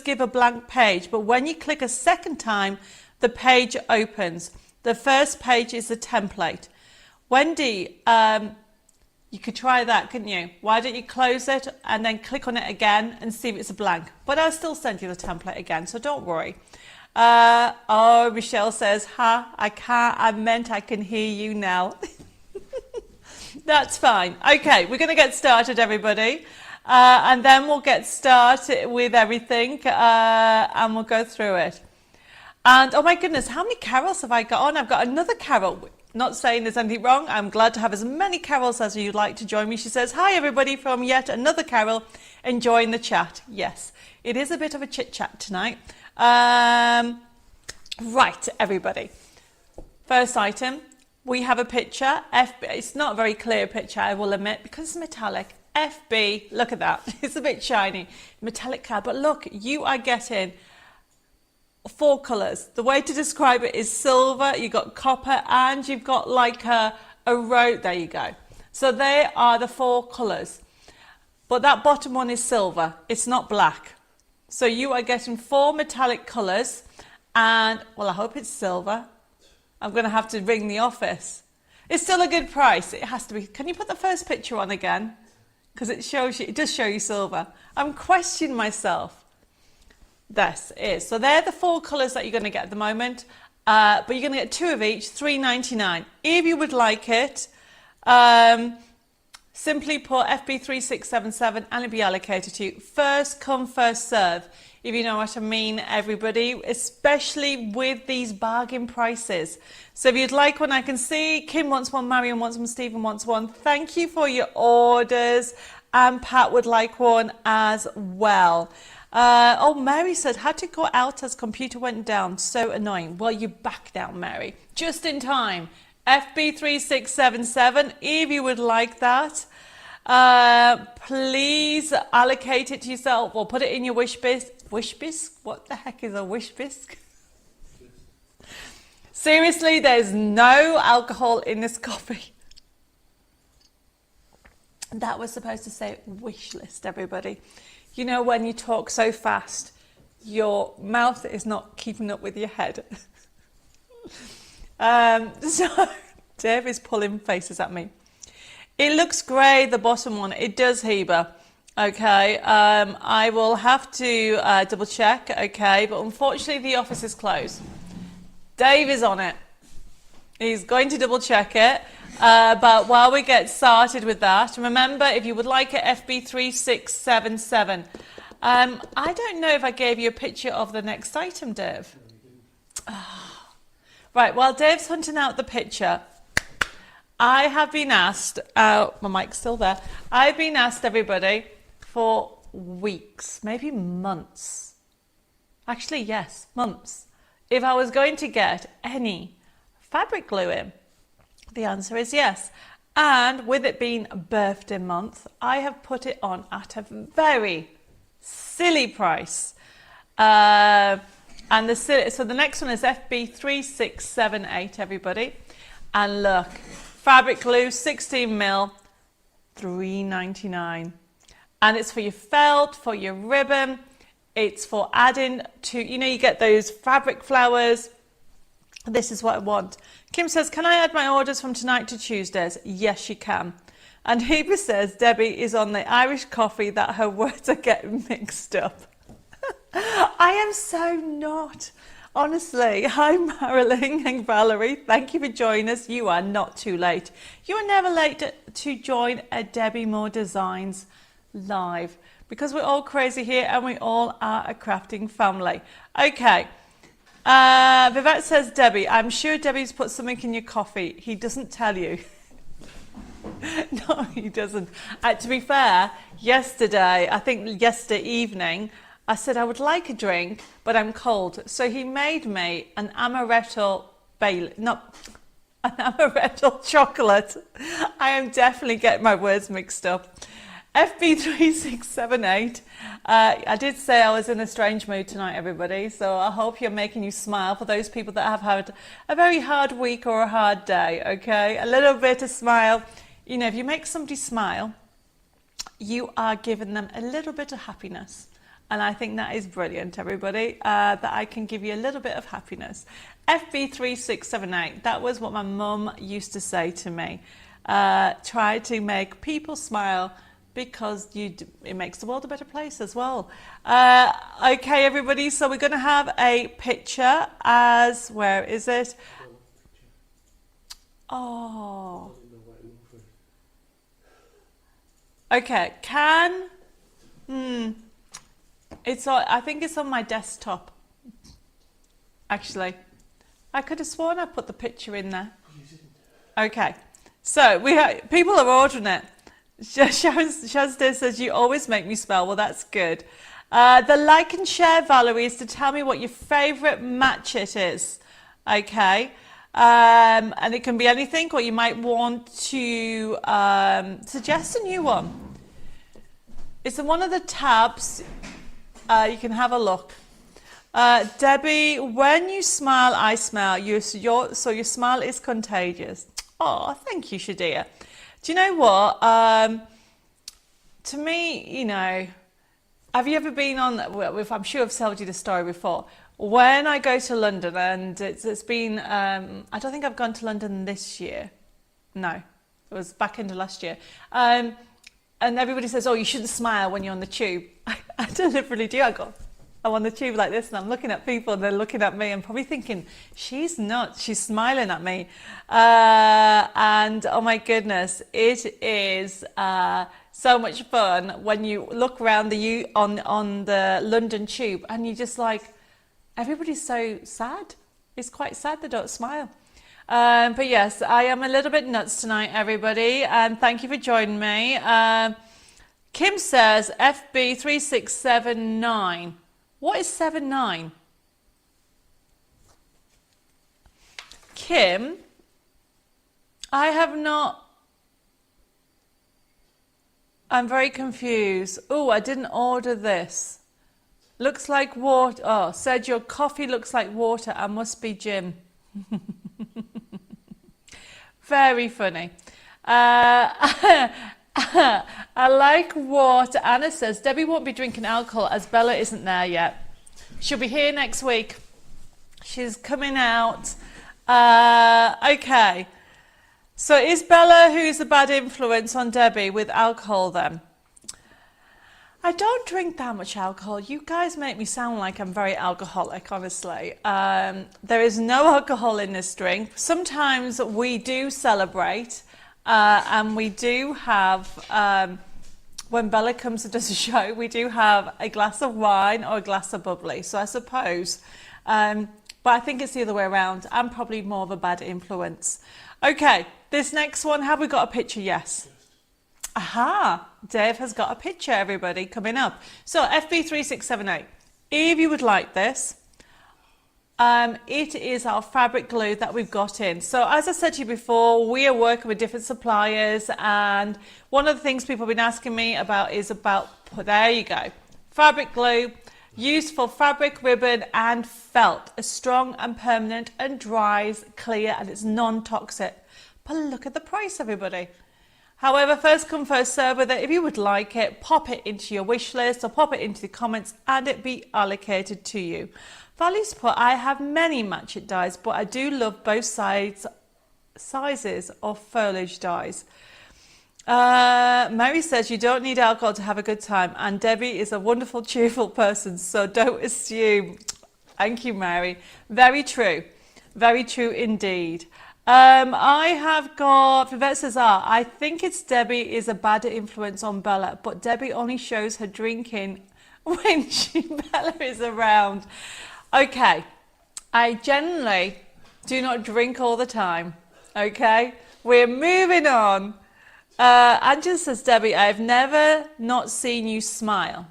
give a blank page, but when you click a second time, the page opens. The first page is the template. Wendy, you could try that, couldn't you? Why don't you close it and then click on it again and see if it's a blank? But I'll still send you the template again, so don't worry. Oh, Michelle says, I can't, I meant I can hear you now. That's fine. Okay, we're going to get started, everybody. And then we'll get started with everything and we'll go through it. And oh my goodness, how many carols have I got on? I've got another carol. Not saying there's anything wrong. I'm glad to have as many carols as you'd like to join me. She says, hi everybody from yet another carol, enjoying the chat. Yes, it is a bit of a chit chat tonight. Right, everybody. First item, we have a picture. FB, it's not a very clear picture, I will admit, because it's metallic. FB, look at that. It's a bit shiny. Metallic card, but look, you are getting 4 colours. The way to describe it is silver, you've got copper, and you've got like a road. There you go. So they are the 4 colours. But that bottom one is silver. It's not black. So you are getting 4 metallic colours, and well, I hope it's silver. I'm going to have to ring the office. It's still a good price. It has to be. Can you put the first picture on again? Because it shows you, it does show you silver. I'm questioning myself. This is. So they're the 4 colours that you're going to get at the moment. But you're going to get 2 of each, $3.99. If you would like it, simply put FB3677 and it'll be allocated to you. First come, first serve. If you know what I mean, everybody, especially with these bargain prices. So if you'd like one, I can see Kim wants one, Marion wants one, Stephen wants one. Thank you for your orders. And Pat would like one as well. Oh, Mary said, had to go out as computer went down. So annoying. Well, you're back now, Mary. Just in time. FB3677, if you would like that. Please allocate it to yourself or put it in your wish bisc. Wish bisc? What the heck is a wish bisc? Seriously, there's no alcohol in this coffee. That was supposed to say wish list, everybody. You know when you talk so fast, your mouth is not keeping up with your head. So Dave is pulling faces at me. It looks grey, the bottom one. It does, Heber. Okay, I will have to double check, okay, but unfortunately the office is closed. Dave is on it. He's going to double check it, but while we get started with that, remember if you would like it, FB3677. I don't know if I gave you a picture of the next item, Dave. Oh. Right, while Dave's hunting out the picture, I have been asked, my mic's still there, I've been asked, everybody, for weeks, maybe months, actually yes, months, if I was going to get any fabric glue in. The answer is yes. And with it being birthday month, I have put it on at a very silly price. So the next one is FB3678, everybody. And look, fabric glue, 16mm, $3.99. And it's for your felt, for your ribbon. It's for adding to, you know, you get those fabric flowers. This is what I want. Kim says, can I add my orders from tonight to Tuesdays? Yes, you can. And Heber says, Debbie is on the Irish coffee that her words are getting mixed up. I am so not. Honestly, hi Marilyn and Valerie. Thank you for joining us. You are not too late. You are never late to join a Debbie Moore Designs live because we're all crazy here and we all are a crafting family. Okay. Vivette says, Debbie, I'm sure Debbie's put something in your coffee. He doesn't tell you. No, he doesn't. To be fair, yesterday, I think yesterday evening, I said I would like a drink, but I'm cold. So he made me an amaretto chocolate. I am definitely getting my words mixed up. FB3678. I did say I was in a strange mood tonight, everybody. So I hope you're making you smile for those people that have had a very hard week or a hard day. Okay, a little bit of smile. You know, if you make somebody smile, you are giving them a little bit of happiness. And I think that is brilliant, everybody, that I can give you a little bit of happiness. FB3678, that was what my mum used to say to me. Try to make people smile because it makes the world a better place as well. Okay, everybody, so we're going to have a picture as, where is it? Oh. Okay, it's on, I think it's on my desktop. Actually, I could have sworn I put the picture in there. Okay, so people are ordering it. Shazda says you always make me smile. Well, that's good. The like and share, Valerie, is to tell me what your favourite match it is. Okay, and it can be anything, or you might want to suggest a new one. It's in one of the tabs. You can have a look. Debbie, when you smile, I smile. So your smile is contagious. Oh, thank you, Shadia. Do you know what? To me, you know, have you ever been on, well, I'm sure I've told you the story before, when I go to London, and it's been, I don't think I've gone to London this year. No, it was back into last year. And everybody says, oh, you shouldn't smile when you're on the tube. I deliberately do. I'm on the tube like this and I'm looking at people and they're looking at me and probably thinking, she's not, she's smiling at me. And oh my goodness, it is so much fun when you look around on the London tube and you're just like, everybody's so sad. It's quite sad they don't smile. But yes, I am a little bit nuts tonight, everybody, and thank you for joining me. Kim says FB3679. What is 79? Kim, I have not. I'm very confused. Oh, I didn't order this. Looks like water. Oh, said your coffee looks like water. I must be Jim. Very funny. I like what Anna says. Debbie won't be drinking alcohol as Bella isn't there yet. She'll be here next week. She's coming out. Okay. So is Bella who's a bad influence on Debbie with alcohol then? I don't drink that much alcohol. You guys make me sound like I'm very alcoholic, honestly. There is no alcohol in this drink. Sometimes we do celebrate. And we do have, when Bella comes and does a show, we do have a glass of wine or a glass of bubbly. So I suppose, but I think it's the other way around. I'm probably more of a bad influence. Okay, this next one, have we got a picture? Yes. Aha, Dave has got a picture, everybody, coming up. So FB3678, if you would like this, it is our fabric glue that we've got in. So as I said to you before, we are working with different suppliers, and one of the things people have been asking me about is about, there you go, fabric glue, used for fabric, ribbon and felt, is strong and permanent and dries clear and it's non-toxic. But look at the price, everybody. However, first come, first serve with it. If you would like it, pop it into your wish list or pop it into the comments and it be allocated to you. Values put, I have many match it dyes, but I do love both sizes of foliage dyes. Mary says you don't need alcohol to have a good time, and Debbie is a wonderful, cheerful person, so don't assume. Thank you, Mary. Very true indeed. I have got, Vivette says, I think it's Debbie is a bad influence on Bella, but Debbie only shows her drinking when Bella is around. Okay, I generally do not drink all the time. Okay, we're moving on. Angela says, Debbie, I've never not seen you smile.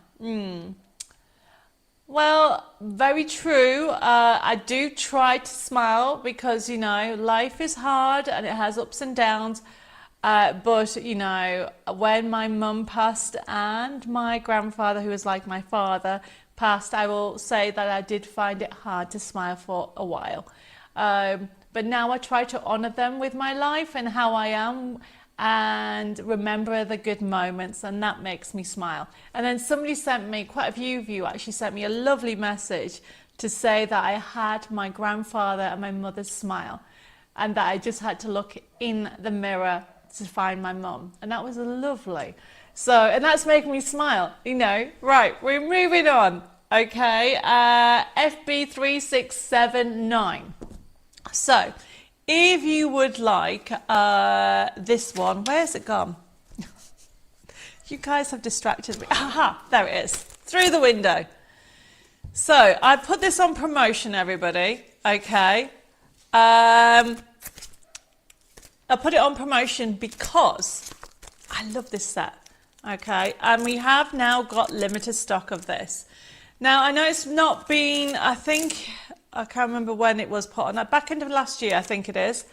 Well, very true. I do try to smile because, you know, life is hard and it has ups and downs. But, you know, when my mum passed and my grandfather, who was like my father, passed, I will say that I did find it hard to smile for a while. But now I try to honour them with my life and how I am, and remember the good moments, and that makes me smile. And then somebody sent me, quite a few of you actually sent me a lovely message to say that I had my grandfather and my mother's smile, and that I just had to look in the mirror to find my mum, and that was lovely. So, and that's making me smile, you know. Right, we're moving on. Okay, FB3679. So, if you would like this one, where's it gone? You guys have distracted me. Aha, there it is, through the window. So, I put this on promotion, everybody. Okay. I put it on promotion because I love this set. Okay, and we have now got limited stock of this. Now, I know it's not been, I think, I can't remember when it was put on, back end of last year, I think it is.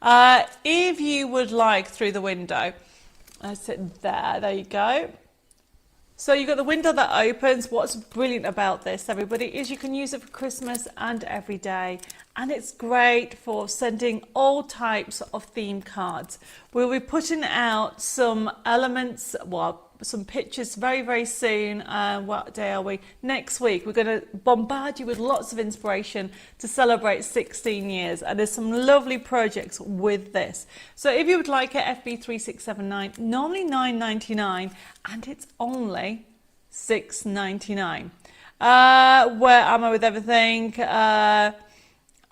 If you would like through the window, that's it there you go. So you've got the window that opens. What's brilliant about this, everybody, is you can use it for Christmas and every day. and it's great for sending all types of theme cards. We'll be putting out some elements, well, some pictures very, very soon. What day are we? Next week. We're going to bombard you with lots of inspiration to celebrate 16 years. And there's some lovely projects with this. So if you would like it, FB3679, normally $9.99, and it's only $6.99. Where am I with everything?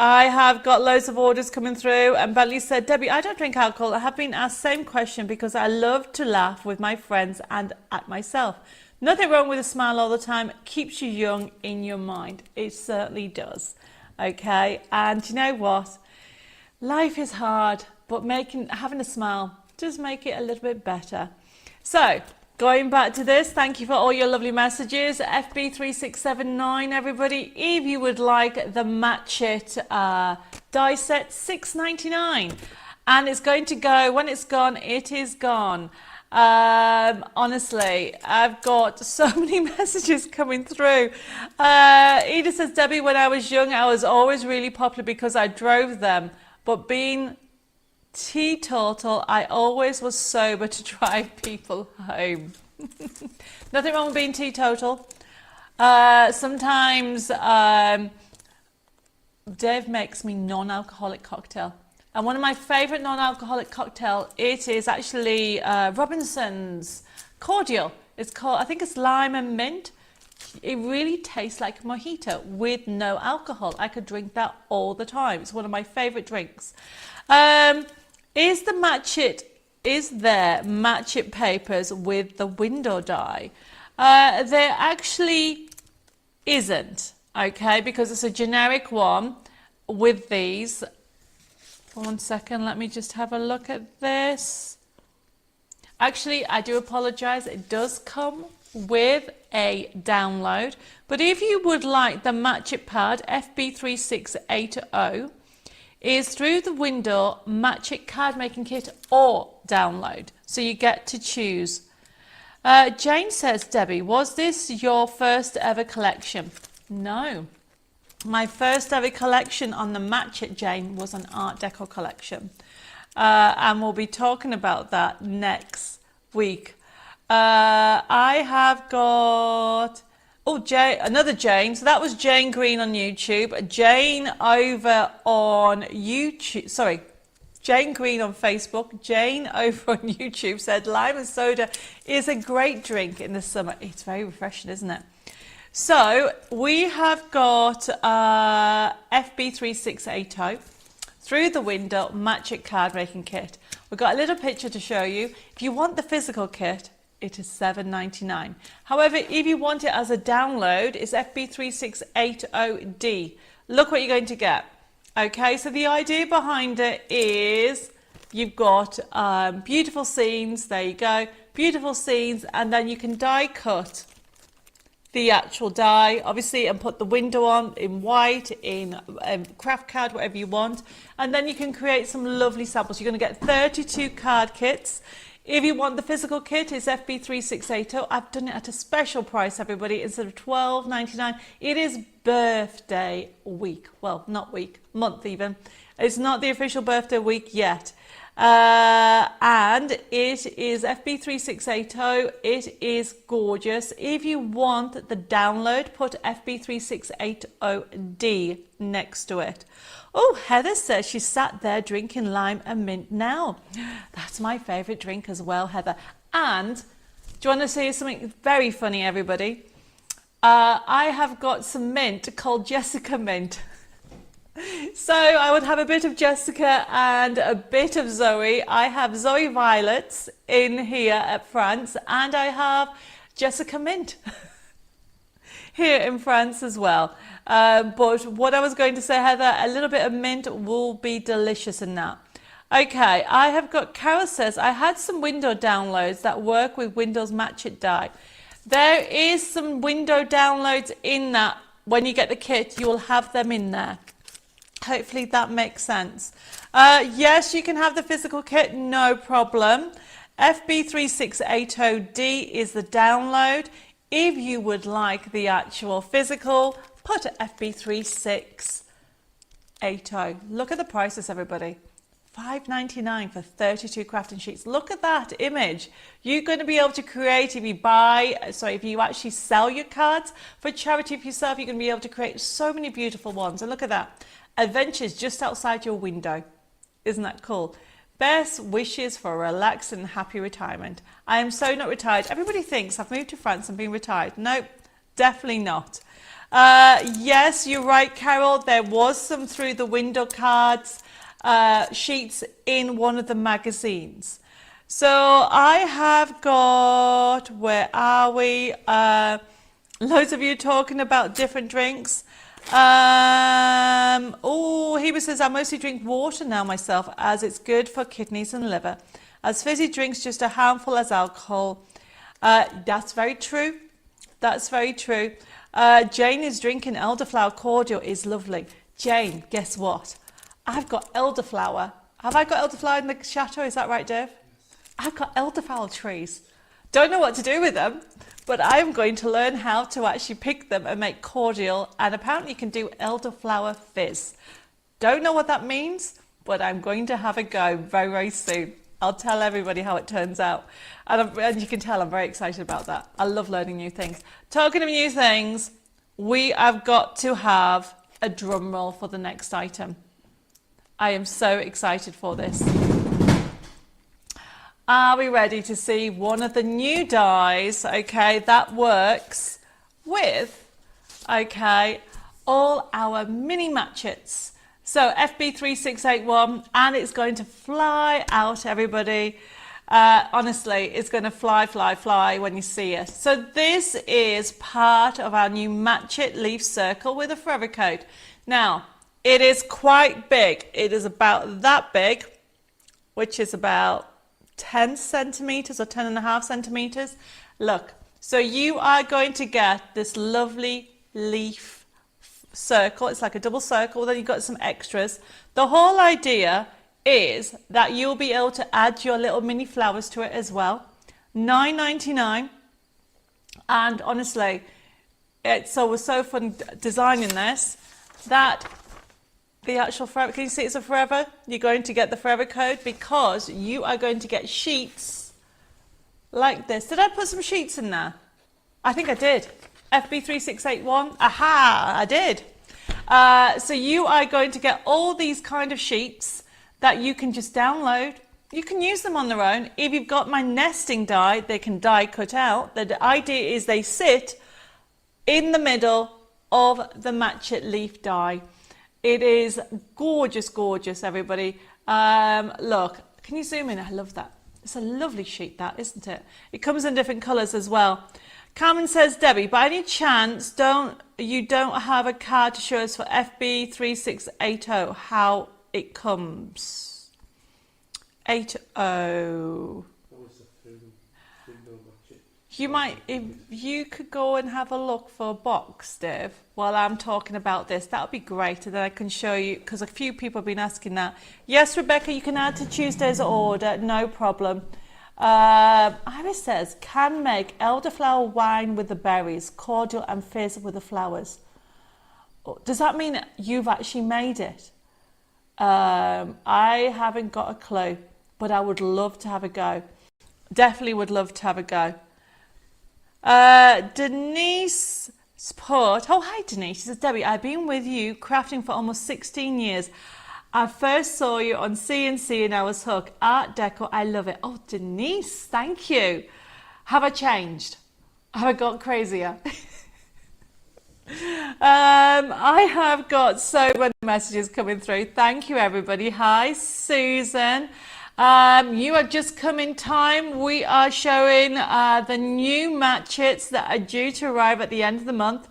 I have got loads of orders coming through, and Bentley said, Debbie, I don't drink alcohol. I have been asked the same question because I love to laugh with my friends and at myself. Nothing wrong with a smile all the time. It keeps you young in your mind. It certainly does. Okay, and you know what? Life is hard, but having a smile does make it a little bit better. So, going back to this, thank you for all your lovely messages. FB3679, everybody. If you would like the Match It die set, $6.99. And it's going to go, when it's gone, it is gone. Honestly, I've got so many messages coming through. Edith says, Debbie, when I was young, I was always really popular because I drove them. But being teetotal, I always was sober to drive people home. Nothing wrong with being teetotal. Sometimes Dave makes me non-alcoholic cocktail, and one of my favorite non-alcoholic cocktail, it is actually Robinson's cordial. It's called, I think it's lime and mint. It really tastes like a mojito with no alcohol. I could drink that all the time. It's one of my favorite drinks. Is there Match It papers with the window die? There actually isn't, okay, because it's a generic one with these. 1 second, let me just have a look at this. Actually, I do apologize. It does come with a download, but if you would like the Match It pad, FB3680, is through the window Match It card making kit or download, so you get to choose. Jane says, Debbie, was this your first ever collection? No, my first ever collection on the Match It, Jane, was an Art Deco collection, and we'll be talking about that next week. I have got another Jane. So that was Jane Green on YouTube. Jane over on YouTube. Sorry, Jane Green on Facebook. Jane over on YouTube said lime and soda is a great drink in the summer. It's very refreshing, isn't it? So we have got FB3680 through the window Match It card making kit. We've got a little picture to show you. If you want the physical kit, it is $7.99. However, if you want it as a download, it's FB3680D. Look what you're going to get. Okay, so the idea behind it is you've got beautiful scenes. There you go, beautiful scenes, and then you can die cut the actual die, obviously, and put the window on in white, in craft card, whatever you want, and then you can create some lovely samples. You're going to get 32 card kits. If you want the physical kit, it's FB3680. I've done it at a special price, everybody, instead of $12.99. It is birthday week. Well, not week, month even. It's not the official birthday week yet. And it is FB3680. It is gorgeous. If you want the download, put FB3680D next to it. Oh, Heather says she sat there drinking lime and mint now. That's my favourite drink as well, Heather. And do you want to see something very funny, everybody? I have got some mint called Jessica Mint. So I would have a bit of Jessica and a bit of Zoe. I have Zoe Violets in here at France, and I have Jessica Mint here in France as well. But what I was going to say, Heather, a little bit of mint will be delicious in that. Okay, I have got, Carol says, I had some window downloads that work with Windows Match It die. There is some window downloads in that. When you get the kit, you will have them in there. Hopefully that makes sense. Yes, you can have the physical kit, no problem. FB3680D is the download. If you would like the actual physical, put FB36 680. Look at the prices, everybody. $5.99 for 32 crafting sheets. Look at that image. You're going to be able to create, if you actually sell your cards for charity for yourself, you're going to be able to create so many beautiful ones. And look at that. Adventures just outside your window. Isn't that cool? Best wishes for a relaxed and happy retirement. I am so not retired. Everybody thinks I've moved to France and been retired. Nope, definitely not. Yes, you're right, Carol. There was some through the window cards sheets in one of the magazines. So I have got, where are we? Loads of you talking about different drinks. Heba says, I mostly drink water now myself as it's good for kidneys and liver. As fizzy drinks, just a handful as alcohol. That's very true. That's very true. Jane is drinking elderflower cordial. Is lovely. Jane, guess what? I've got elderflower. Have I got elderflower in the chateau? Is that right, Dave? Yes. I've got elderflower trees. Don't know what to do with them, but I'm going to learn how to actually pick them and make cordial. And apparently you can do elderflower fizz. Don't know what that means, but I'm going to have a go very, very soon. I'll tell everybody how it turns out. And you can tell I'm very excited about that. I love learning new things. Talking of new things, we have got to have a drum roll for the next item. I am so excited for this. Are we ready to see one of the new dies, okay, that works with, okay, all our mini matchets. So FB3681, and it's going to fly out, everybody. Honestly, it's going to fly, fly, fly when you see it. So this is part of our new matchet leaf circle with a forever code. Now, it is quite big. It is about that big, which is about 10 centimeters or 10.5 centimeters. Look, so you are going to get this lovely leaf circle. It's like a double circle, then you've got some extras. The whole idea is that you'll be able to add your little mini flowers to it as well. $9.99. And honestly, it was so fun designing this that the actual forever, can you see it's a forever? You're going to get the forever code because you are going to get sheets like this. Did I put some sheets in there? I think I did. FB3681. Aha, I did. So you are going to get all these kind of sheets that you can just download. You can use them on their own. If you've got my nesting die, they can die cut out. The idea is they sit in the middle of the matchet leaf die. It is gorgeous, gorgeous, everybody. Look, can you zoom in? I love that. It's a lovely sheet, that, isn't it? It comes in different colours as well. Carmen says, Debbie, by any chance, you don't have a card to show us for FB3680 how it comes? 80. You might, if you could go and have a look for a box, Dave, while I'm talking about this, that would be great. And then I can show you, because a few people have been asking that. Yes, Rebecca, you can add to Tuesday's order, no problem. Iris says, can make elderflower wine with the berries, cordial and fizz with the flowers. Does that mean you've actually made it? I haven't got a clue, but I would love to have a go. Definitely would love to have a go. Denise Sport. Oh, hi, Denise. She says, Debbie, I've been with you crafting for almost 16 years. I first saw you on CNC and I was hooked. Art Deco, I love it. Oh, Denise, thank you. Have I changed? Have I got crazier? I have got so many messages coming through. Thank you, everybody. Hi, Susan. You have just come in time. We are showing the new matchets that are due to arrive at the end of the month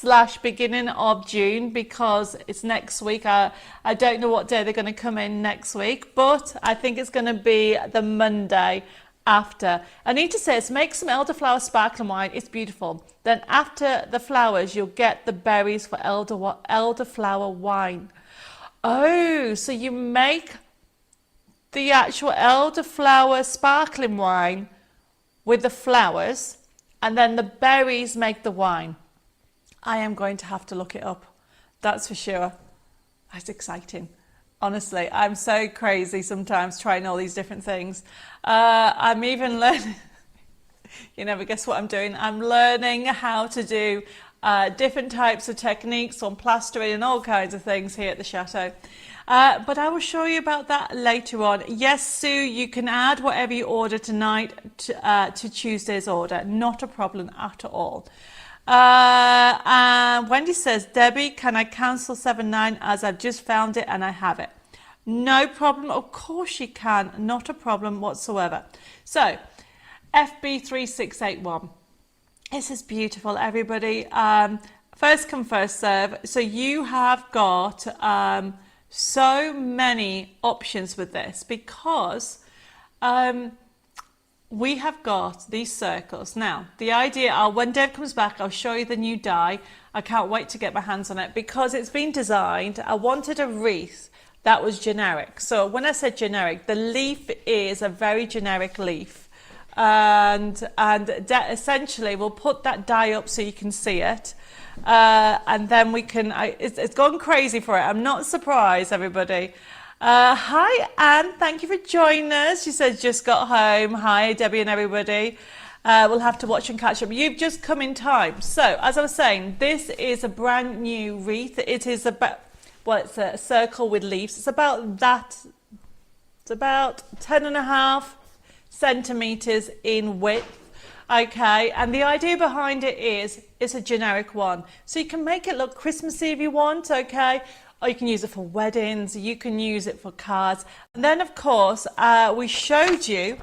/ beginning of June, because it's next week. I don't know what day they're going to come in next week, but I think it's going to be the Monday after. Anita says, make some elderflower sparkling wine. It's beautiful. Then after the flowers, you'll get the berries for elderflower wine. Oh, so you make the actual elderflower sparkling wine with the flowers, and then the berries make the wine. I am going to have to look it up. That's for sure. That's exciting. Honestly, I'm so crazy sometimes trying all these different things. I'm even learning, you never guess what I'm doing. I'm learning how to do different types of techniques on plastering and all kinds of things here at the chateau. But I will show you about that later on. Yes, Sue, you can add whatever you order tonight to Tuesday's order. Not a problem at all. And Wendy says, Debbie, can I cancel 7-9 as I've just found it and I have it? No problem. Of course you can. Not a problem whatsoever. So, FB3681. This is beautiful, everybody. First come, first serve. So you have got so many options with this because we have got these circles. Now, the idea, when Dave comes back, I'll show you the new die. I can't wait to get my hands on it because it's been designed. I wanted a wreath that was generic. So when I said generic, the leaf is a very generic leaf. And essentially we'll put that die up so you can see it. And then we can, it's gone crazy for it. I'm not surprised, everybody. Hi, Anne. Thank you for joining us. She says, just got home. Hi, Debbie and everybody. We'll have to watch and catch up. You've just come in time. So, as I was saying, this is a brand new wreath. It is about, well, it's a circle with leaves. It's about that. It's about 10.5 centimeters in width. Okay, and the idea behind it is it's a generic one. So you can make it look Christmassy if you want, okay? Or you can use it for weddings, you can use it for cards. And then, of course, we showed you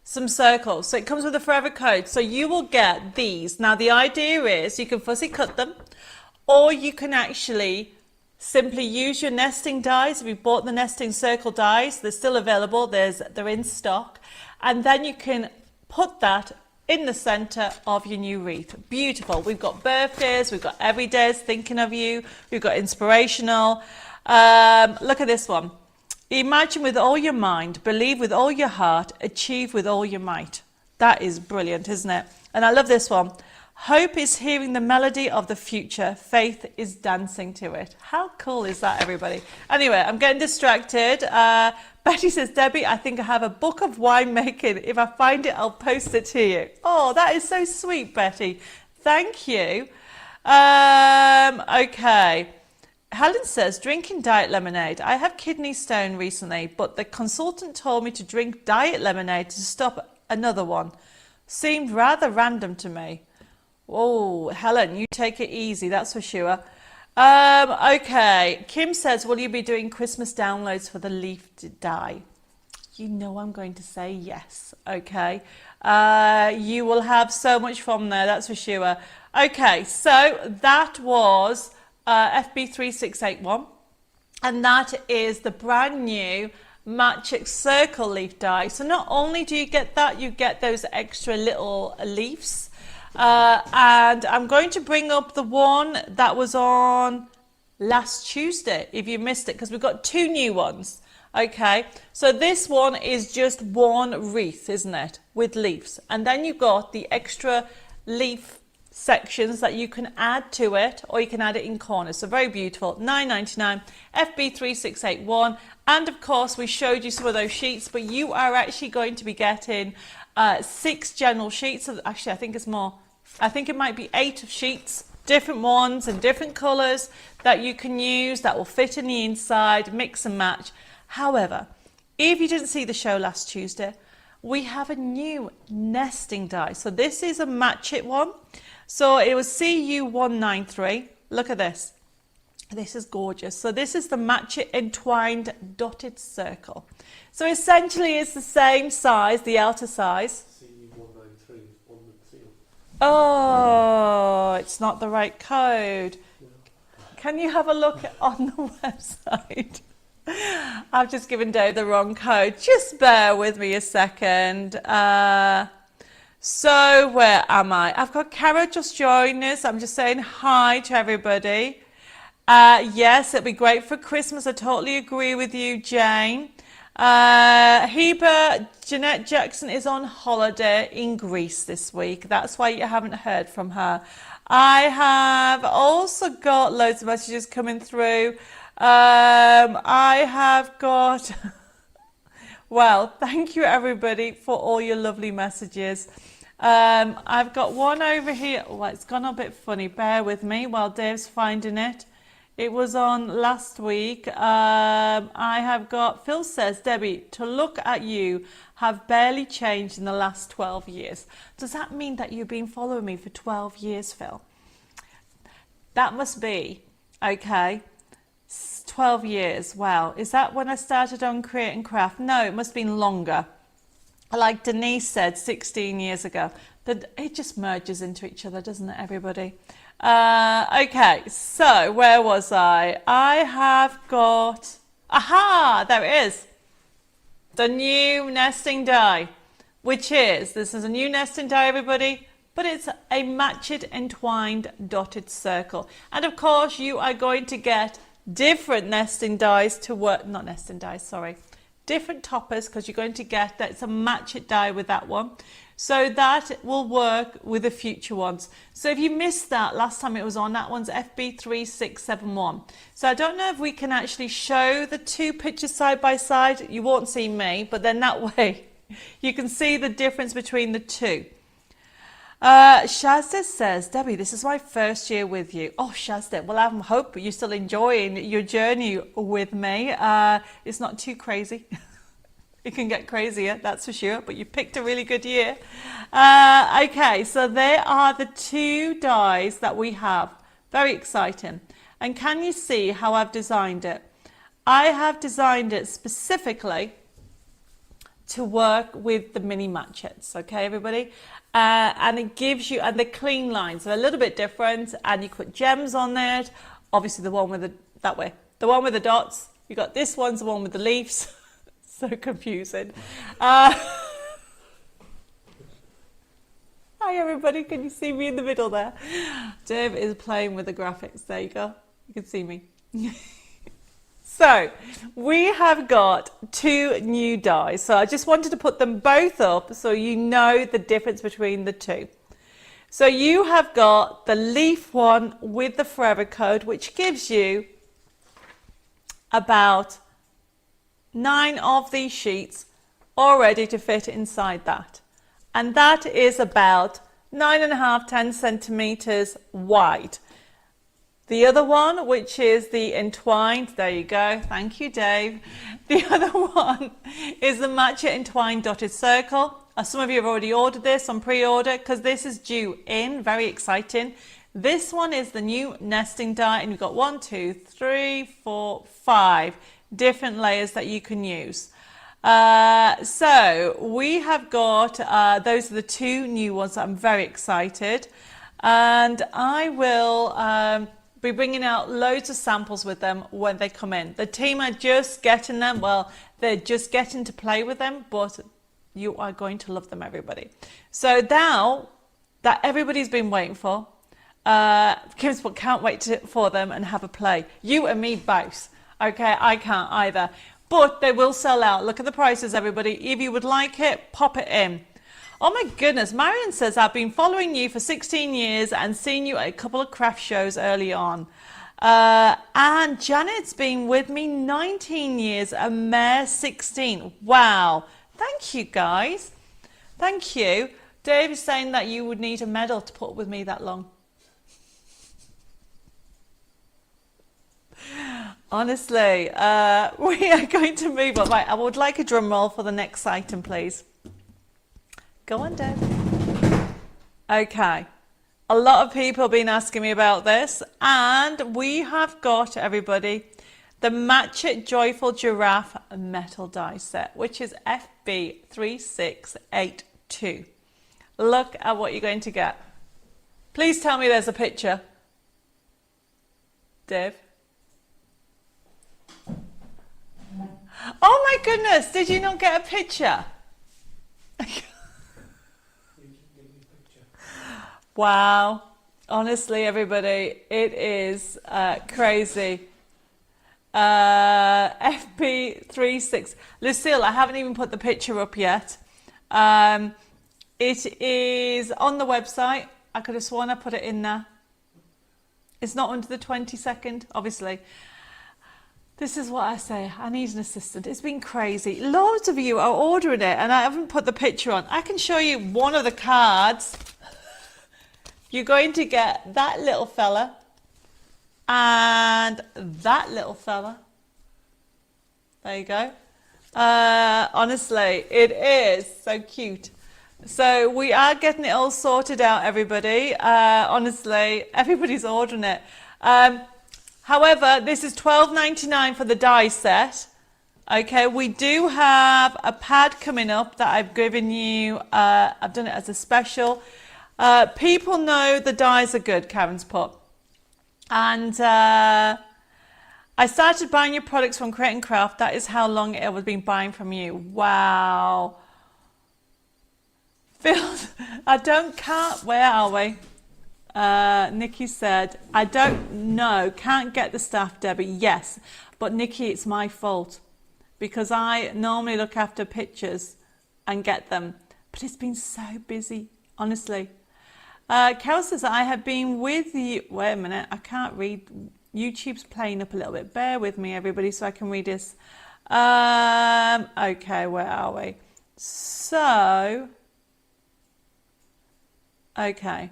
some circles. So it comes with a forever code. So you will get these. Now, the idea is you can fussy cut them, or you can actually simply use your nesting dies. If you bought the nesting circle dies, they're still available. They're in stock. And then you can put that in the center of your new wreath. Beautiful. We've got birthdays, we've got everydays thinking of you, we've got inspirational. Look at this one. Imagine with all your mind, believe with all your heart, achieve with all your might. That is brilliant, isn't it? And I love this one. Hope is hearing the melody of the future. Faith is dancing to it. How cool is that, everybody? Anyway, I'm getting distracted. Betty says, Debbie, I think I have a book of winemaking. If I find it, I'll post it to you. Oh, that is so sweet, Betty. Thank you. Okay. Helen says, drinking diet lemonade. I have kidney stone recently, but the consultant told me to drink diet lemonade to stop another one. Seemed rather random to me. Oh, Helen, you take it easy, that's for sure. Okay, Kim says, will you be doing Christmas downloads for the leaf die? You know I'm going to say yes, okay? You will have so much fun there, that's for sure. Okay, so that was FB3681, and that is the brand new Magic Circle leaf die. So not only do you get that, you get those extra little leaves. And I'm going to bring up the one that was on last Tuesday, if you missed it, because we've got two new ones. Okay, so this one is just one wreath, isn't it, with leaves. And then you've got the extra leaf sections that you can add to it, or you can add it in corners. So very beautiful. $9.99, FB3681. And of course, we showed you some of those sheets, but you are actually going to be getting 6 general sheets. Actually, I think it's more. I think it might be 8 of sheets, different ones and different colours that you can use that will fit in the inside, mix and match. However, if you didn't see the show last Tuesday, we have a new nesting die. So this is a match it one. So it was CU193. Look at this. This is gorgeous. So this is the match it entwined dotted circle. So essentially it's the same size, the outer size. CU193 on the seal. Oh, it's not the right code. Can you have a look on the website? I've just given Dave the wrong code. Just bear with me a second. So where am I? I've got Cara just joined us. I'm just saying hi to everybody. Yes, it'll be great for Christmas. I totally agree with you, Jane. Heba, Jeanette Jackson is on holiday in Greece this week. That's why you haven't heard from her. I have also got loads of messages coming through. I have got... Well, thank you everybody for all your lovely messages. I've got one over here. Well, it's gone a bit funny. Bear with me while Dave's finding it. It was on last week. I have got, Phil says, Debbie, to look at you have barely changed in the last 12 years. Does that mean that you've been following me for 12 years, Phil? That must be, okay, 12 years. Wow. Is that when I started on Create and Craft? No, it must have been longer. Like Denise said 16 years ago. It just merges into each other, doesn't it, everybody? Okay, so where was I? I have got, aha, there it is. The new nesting die, which is, this is a new nesting die, everybody, but it's a matched entwined dotted circle. And of course, you are going to get different nesting dies to work, not nesting dies, sorry, different toppers, because you're going to get that it's a matched die with that one. So that will work with the future ones. So if you missed that last time it was on, that one's FB3671. So I don't know if we can actually show the two pictures side by side. You won't see me, but then that way you can see the difference between the two. Shazda says, Debbie, this is my first year with you. Oh, Shazda, well, I hope you're still enjoying your journey with me. It's not too crazy. It can get crazier, that's for sure, but you picked a really good year. Okay, so there are the two dies that we have. Very exciting. And can you see how I've designed it? I have designed it specifically to work with the mini matchets, okay, everybody? And it gives you, and the clean lines are a little bit different, and you put gems on it. Obviously the one with the, that way, the one with the dots. You got this one's the one with the leaves. So confusing. Hi everybody, can you see me in the middle there? Dave is playing with the graphics. There you go. You can see me. So we have got two new dies. So I just wanted to put them both up so you know the difference between the two. So you have got the leaf one with the forever code, which gives you about 9 of these sheets all ready to fit inside that. And that is about 9.5, 10 centimeters wide. The other one, which is the entwined, there you go, thank you Dave. The other one is the Match It Entwined Dotted Circle. Some of you have already ordered this on pre-order because this is due in, very exciting. This one is the new nesting die, and you've got 1, 2, 3, 4, 5 different layers that you can use. So we have got, those are the two new ones that I'm very excited. And I will be bringing out loads of samples with them when they come in. The team are just getting them, well, they're just getting to play with them, but you are going to love them, everybody. So now that everybody's been waiting for, Kim's can't wait for them and have a play. You and me both. Okay, I can't either. But they will sell out. Look at the prices, everybody. If you would like it, pop it in. Oh my goodness, Marion says, I've been following you for 16 years and seen you at a couple of craft shows early on. And Janet's been with me 19 years, and Mare 16. Wow. Thank you, guys. Thank you. Dave is saying that you would need a medal to put with me that long. Honestly, we are going to move on. Right, I would like a drum roll for the next item, please. Go on, Dave. Okay. A lot of people have been asking me about this, and we have got, everybody, the Match It Joyful Giraffe metal die set, which is FB3682. Look at what you're going to get. Please tell me there's a picture. Dave? Oh my goodness, did you not get a picture? Wow, honestly everybody, it is crazy. FP36. Lucille, I haven't even put the picture up yet. It is on the website. I could have sworn I put it in there. It's not under the 22nd, obviously. This is what I say. I need an assistant. It's been crazy. Loads of you are ordering it and I haven't put the picture on. I can show you one of the cards. You're going to get that little fella and that little fella. There you go. Honestly, it is so cute. So we are getting it all sorted out, everybody. Honestly, everybody's ordering it. However, this is $12.99 for the die set. Okay, we do have a pad coming up that I've given you. I've done it as a special. People know the dies are good, Karen's put. And I started buying your products from Create and Craft. That is how long it was been buying from you. Wow. Phil, where are we? Nikki said, I don't know, can't get the staff, Debbie. Yes, but Nikki, it's my fault because I normally look after pictures and get them, but it's been so busy, honestly. Carol says, I have been with you. Wait a minute, I can't read. YouTube's playing up a little bit. Bear with me, everybody, so I can read this. Okay, where are we? So, okay.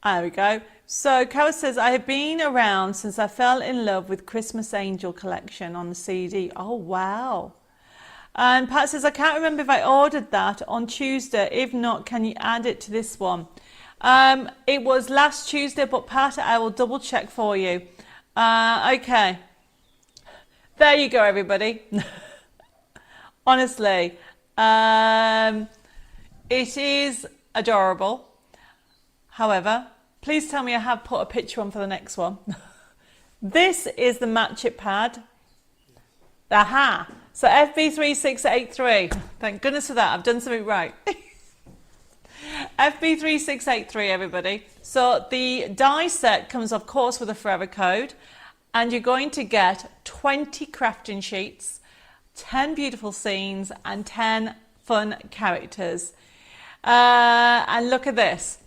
There we go. So Carol says, I have been around since I fell in love with Christmas Angel collection on the CD. Oh, wow. And Pat says, I can't remember if I ordered that on Tuesday. If not, can you add it to this one? It was last Tuesday, but Pat, I will double check for you. Okay. There you go, everybody. Honestly, it is adorable. However, please tell me I have put a picture on for the next one. This is the Match It pad. Aha! So FB3683. Thank goodness for that. I've done something right. FB3683, everybody. So the die set comes, of course, with a forever code. And you're going to get 20 crafting sheets, 10 beautiful scenes, and 10 fun characters. And look at this.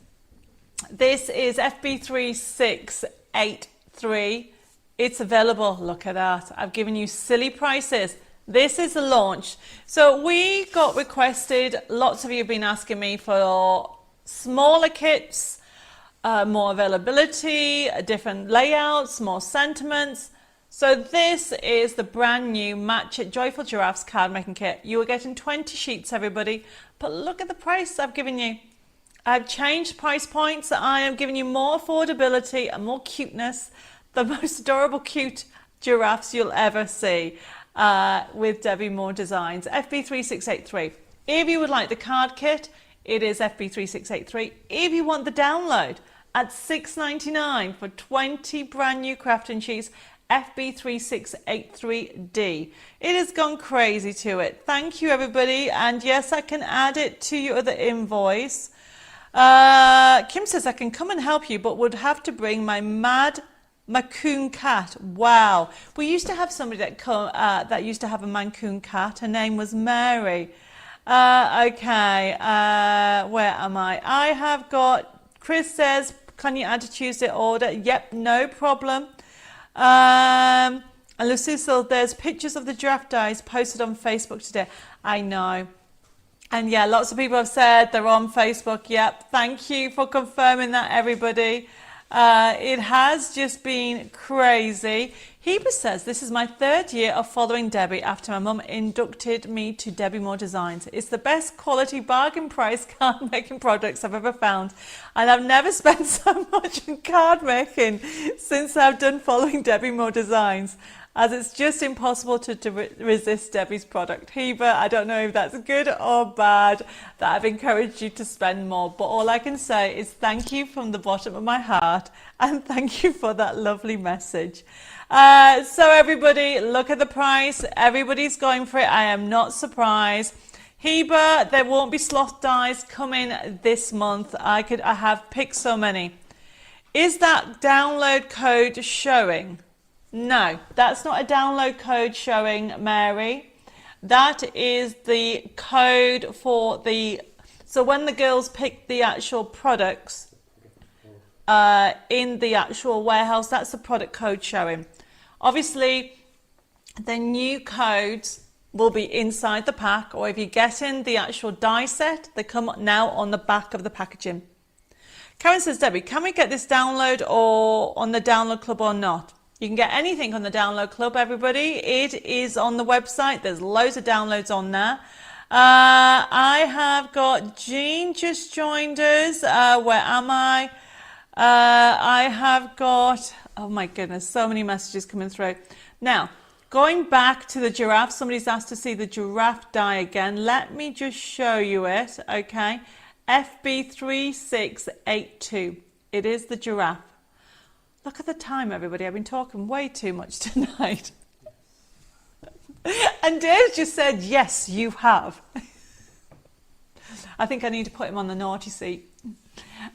This is FB3683. It's available. Look at that. I've given you silly prices. This is the launch. So we got requested, lots of you have been asking me for smaller kits, more availability, different layouts, more sentiments. So this is the brand new Match It Joyful Giraffes card making kit. You are getting 20 sheets, everybody. But look at the price I've given you. I've changed price points. I am giving you more affordability and more cuteness. The most adorable, cute giraffes you'll ever see with Debbie Moore Designs. FB3683. If you would like the card kit, it is FB3683. If you want the download at $6.99 for 20 brand new crafting sheets, FB3683D. It has gone crazy to it. Thank you, everybody. And yes, I can add it to your other invoice. Kim says, I can come and help you, but would have to bring my mad Mancoon cat. Wow. We used to have somebody that used to have a Mancoon cat. Her name was Mary. Okay. Where am I? I have got, Chris says, can you add a Tuesday order? Yep, no problem. And Lucille, there's pictures of the draft dies posted on Facebook today. I know. And yeah, lots of people have said they're on Facebook. Yep. Thank you for confirming that, everybody. It has just been crazy. Heber says, this is my third year of following Debbie after my mum inducted me to Debbie Moore Designs. It's the best quality bargain price card making products I've ever found. And I've never spent so much on card making since I've done following Debbie Moore Designs, as it's just impossible to resist Debbie's product. Heber, I don't know if that's good or bad that I've encouraged you to spend more, but all I can say is thank you from the bottom of my heart and thank you for that lovely message. So everybody, look at the price. Everybody's going for it. I am not surprised. Heber, there won't be sloth dies coming this month. I have picked so many. Is that download code showing? No, that's not a download code showing, Mary. That is the code for the, so when the girls pick the actual products in the actual warehouse, that's the product code showing. Obviously, the new codes will be inside the pack, or if you get in the actual die set, they come now on the back of the packaging. Karen says, Debbie, can we get this download or on the download club or not? You can get anything on the download club, everybody. It is on the website. There's loads of downloads on there. I have got Jean just joined us. Where am I? I have got, oh my goodness, so many messages coming through. Now, going back to the giraffe, somebody's asked to see the giraffe die again. Let me just show you it, okay? FB3682. It is the giraffe. Look at the time, everybody. I've been talking way too much tonight. And Dave just said, yes, you have. I think I need to put him on the naughty seat.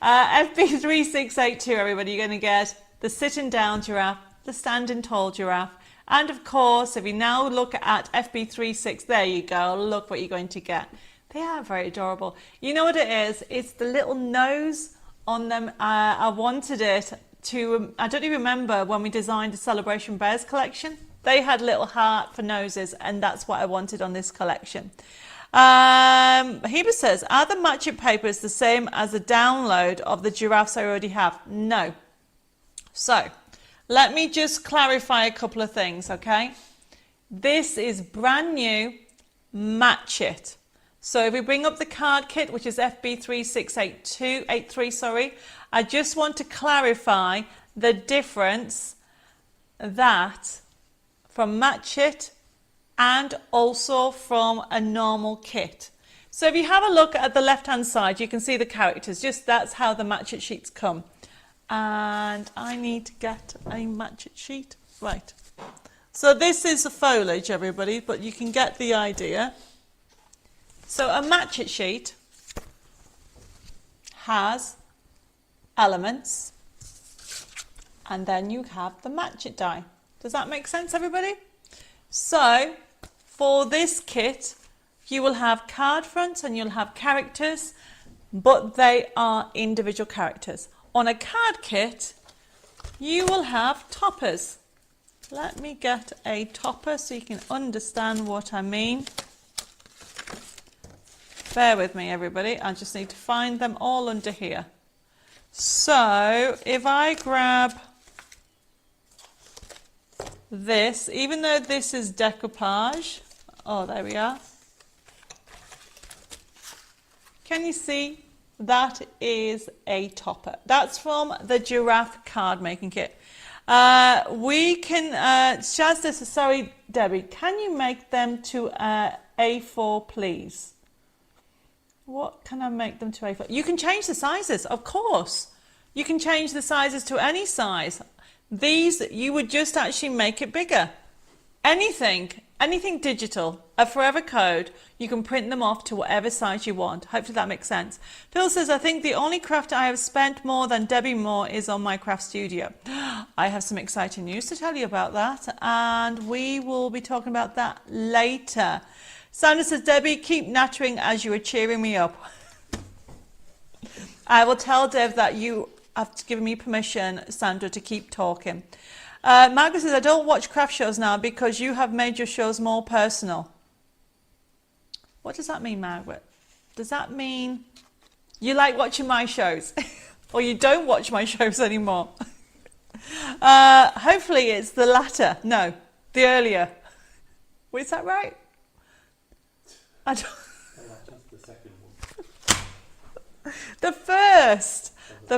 FB3682, everybody, you're going to get the sitting down giraffe, the standing tall giraffe, and of course, if you now look at FB36, there you go, look what you're going to get. They are very adorable. You know what it is? It's the little nose on them. I wanted it to, I don't even remember when we designed the Celebration Bears collection. They had little heart for noses, and that's what I wanted on this collection. Heba says, are the match it papers the same as the download of the giraffes I already have? No. So, let me just clarify a couple of things, okay? This is brand new match it. So if we bring up the card kit, which is FB3683, sorry, I just want to clarify the difference that from match it and also from a normal kit. So if you have a look at the left hand side, you can see the characters, just that's how the match it sheets come. And I need to get a match it sheet. Right. So this is the foliage, everybody, but you can get the idea. So a match it sheet has elements, and then you have the match it die. Does that make sense, everybody? So for this kit, you will have card fronts and you'll have characters, but they are individual characters. On a card kit, you will have toppers. Let me get a topper so you can understand what I mean. Bear with me, everybody. I just need to find them all under here. So if I grab this, even though this is decoupage, oh, there we are. Can you see? That is a topper. That's from the giraffe card making kit. We can, Shaz says, sorry, Debbie, can you make them to A4, please? What can I make them to A4? You can change the sizes, of course. You can change the sizes to any size. These, you would just actually make it bigger. Anything digital, a forever code, you can print them off to whatever size you want. Hopefully that makes sense. Phil says, I think the only craft I have spent more than Debbie Moore is on my craft studio. I have some exciting news to tell you about that, and we will be talking about that later. Sandra says, Debbie, keep nattering as you are cheering me up. I will tell Dev that you have given me permission, Sandra, to keep talking. Margaret says, I don't watch craft shows now because you have made your shows more personal. What does that mean, Margaret? Does that mean you like watching my shows? Or you don't watch my shows anymore? Hopefully it's the latter. No, the earlier. Is that right? I don't... Just the second one. The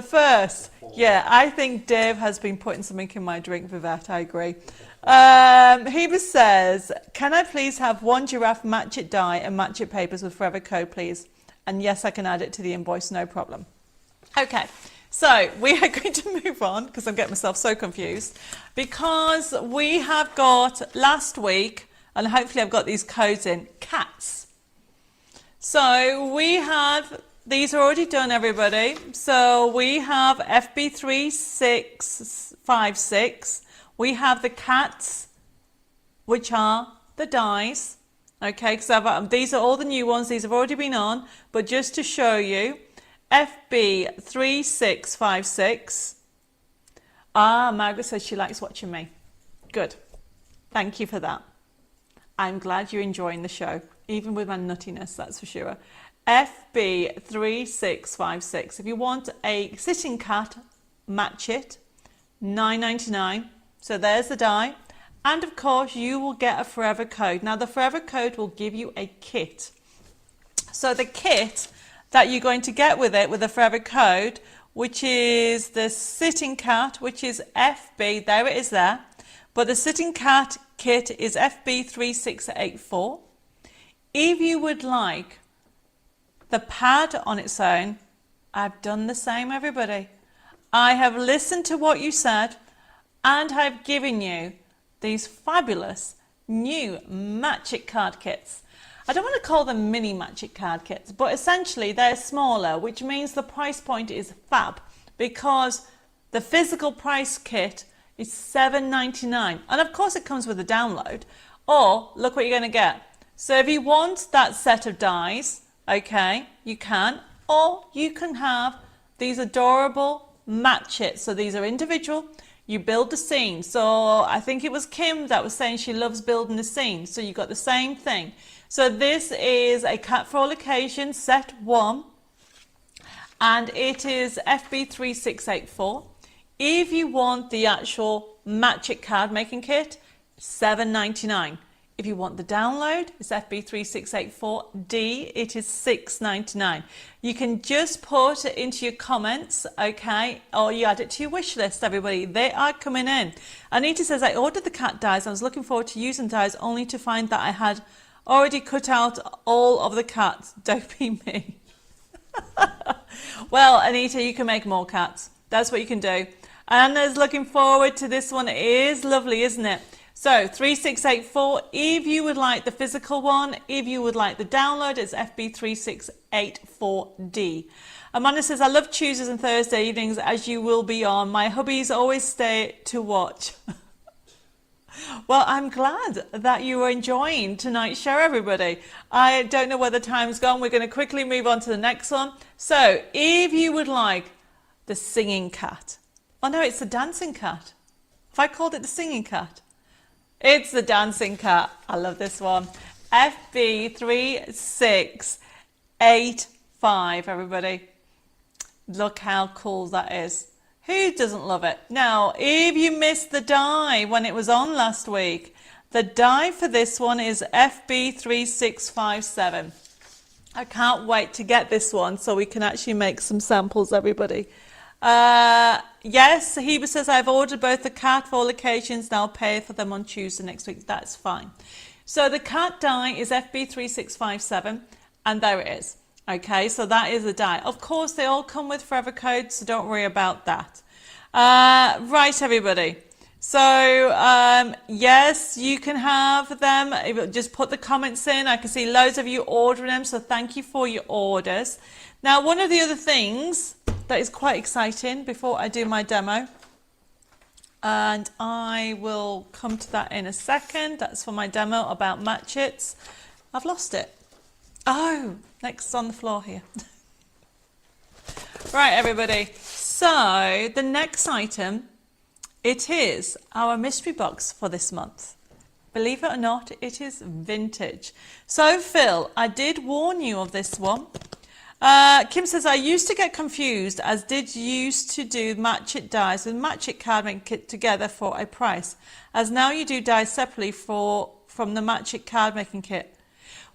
first. Yeah, I think Dave has been putting something in my drink, Vivette, I agree. Heba says, can I please have one giraffe match it die and match it papers with forever code, please? And yes, I can add it to the invoice, no problem. Okay, so we are going to move on because I'm getting myself so confused, because we have got last week, and hopefully I've got these codes in, cats. So we have... These are already done, everybody. So we have FB3656. We have the cats, which are the dies. Okay, because these are all the new ones. These have already been on, but just to show you, FB3656. Margaret says she likes watching me. Good. Thank you for that. I'm glad you're enjoying the show, even with my nuttiness, that's for sure. FB3656. If you want a sitting cat, match it. $9.99. So there's the die. And of course, you will get a forever code. Now, the forever code will give you a kit. So the kit that you're going to get with it, with the forever code, which is the sitting cat, which is FB, there it is there. But the sitting cat kit is FB3684. If you would like the pad on its own, I've done the same, everybody. I have listened to what you said and I've given you these fabulous new Match It card kits. I don't want to call them mini Match It card kits, but essentially they're smaller, which means the price point is fab because the physical price kit is $7.99. And of course it comes with a download. Or look what you're going to get. So if you want that set of dies, okay, you can. Or you can have these adorable Match It. So these are individual. You build the scene. So I think it was Kim that was saying she loves building the scene. So you got the same thing. So this is a Cat for All Occasions set 1. And it is FB3684. If you want the actual Match It card making kit, $7.99. If you want the download, it's FB3684D. It is $6.99. You can just put it into your comments, okay, or you add it to your wish list, everybody. They are coming in. Anita says, I ordered the cat dies. I was looking forward to using dies only to find that I had already cut out all of the cats. Don't be me. Well, Anita, you can make more cats. That's what you can do. Anna's looking forward to this one. It is lovely, isn't it? So 3684, if you would like the physical one, if you would like the download, it's FB3684D. Amanda says, I love Tuesdays and Thursday evenings as you will be on. My hubbies always stay to watch. Well, I'm glad that you are enjoying tonight's show, everybody. I don't know where the time's gone. We're going to quickly move on to the next one. So if you would like the singing cat. Oh no, it's the dancing cat. Have I called it the singing cat? It's the dancing cat. I love this one. FB3685, everybody. Look how cool that is. Who doesn't love it? Now, if you missed the die when it was on last week, the die for this one is FB3657. I can't wait to get this one so we can actually make some samples, everybody. Yes, Heba says, I've ordered both the cat for all occasions and I'll pay for them on Tuesday next week. That's fine. So the cat die is FB3657 and there it is. Okay, so that is the die. Of course, they all come with forever codes, so don't worry about that. Right, everybody. So, yes, you can have them. Just put the comments in. I can see loads of you ordering them, so thank you for your orders. Now, one of the other things that is quite exciting before I do my demo, and I will come to that in a second. That's for my demo about Match Its. I've lost it. Oh, next on the floor here. Right, everybody. So the next item, it is our mystery box for this month. Believe it or not, it is vintage. So Phil, I did warn you of this one. Kim says, I used to get confused as did used to do Match It dies with Match It card making kit together for a price, as now you do dies separately from the Match It card making kit.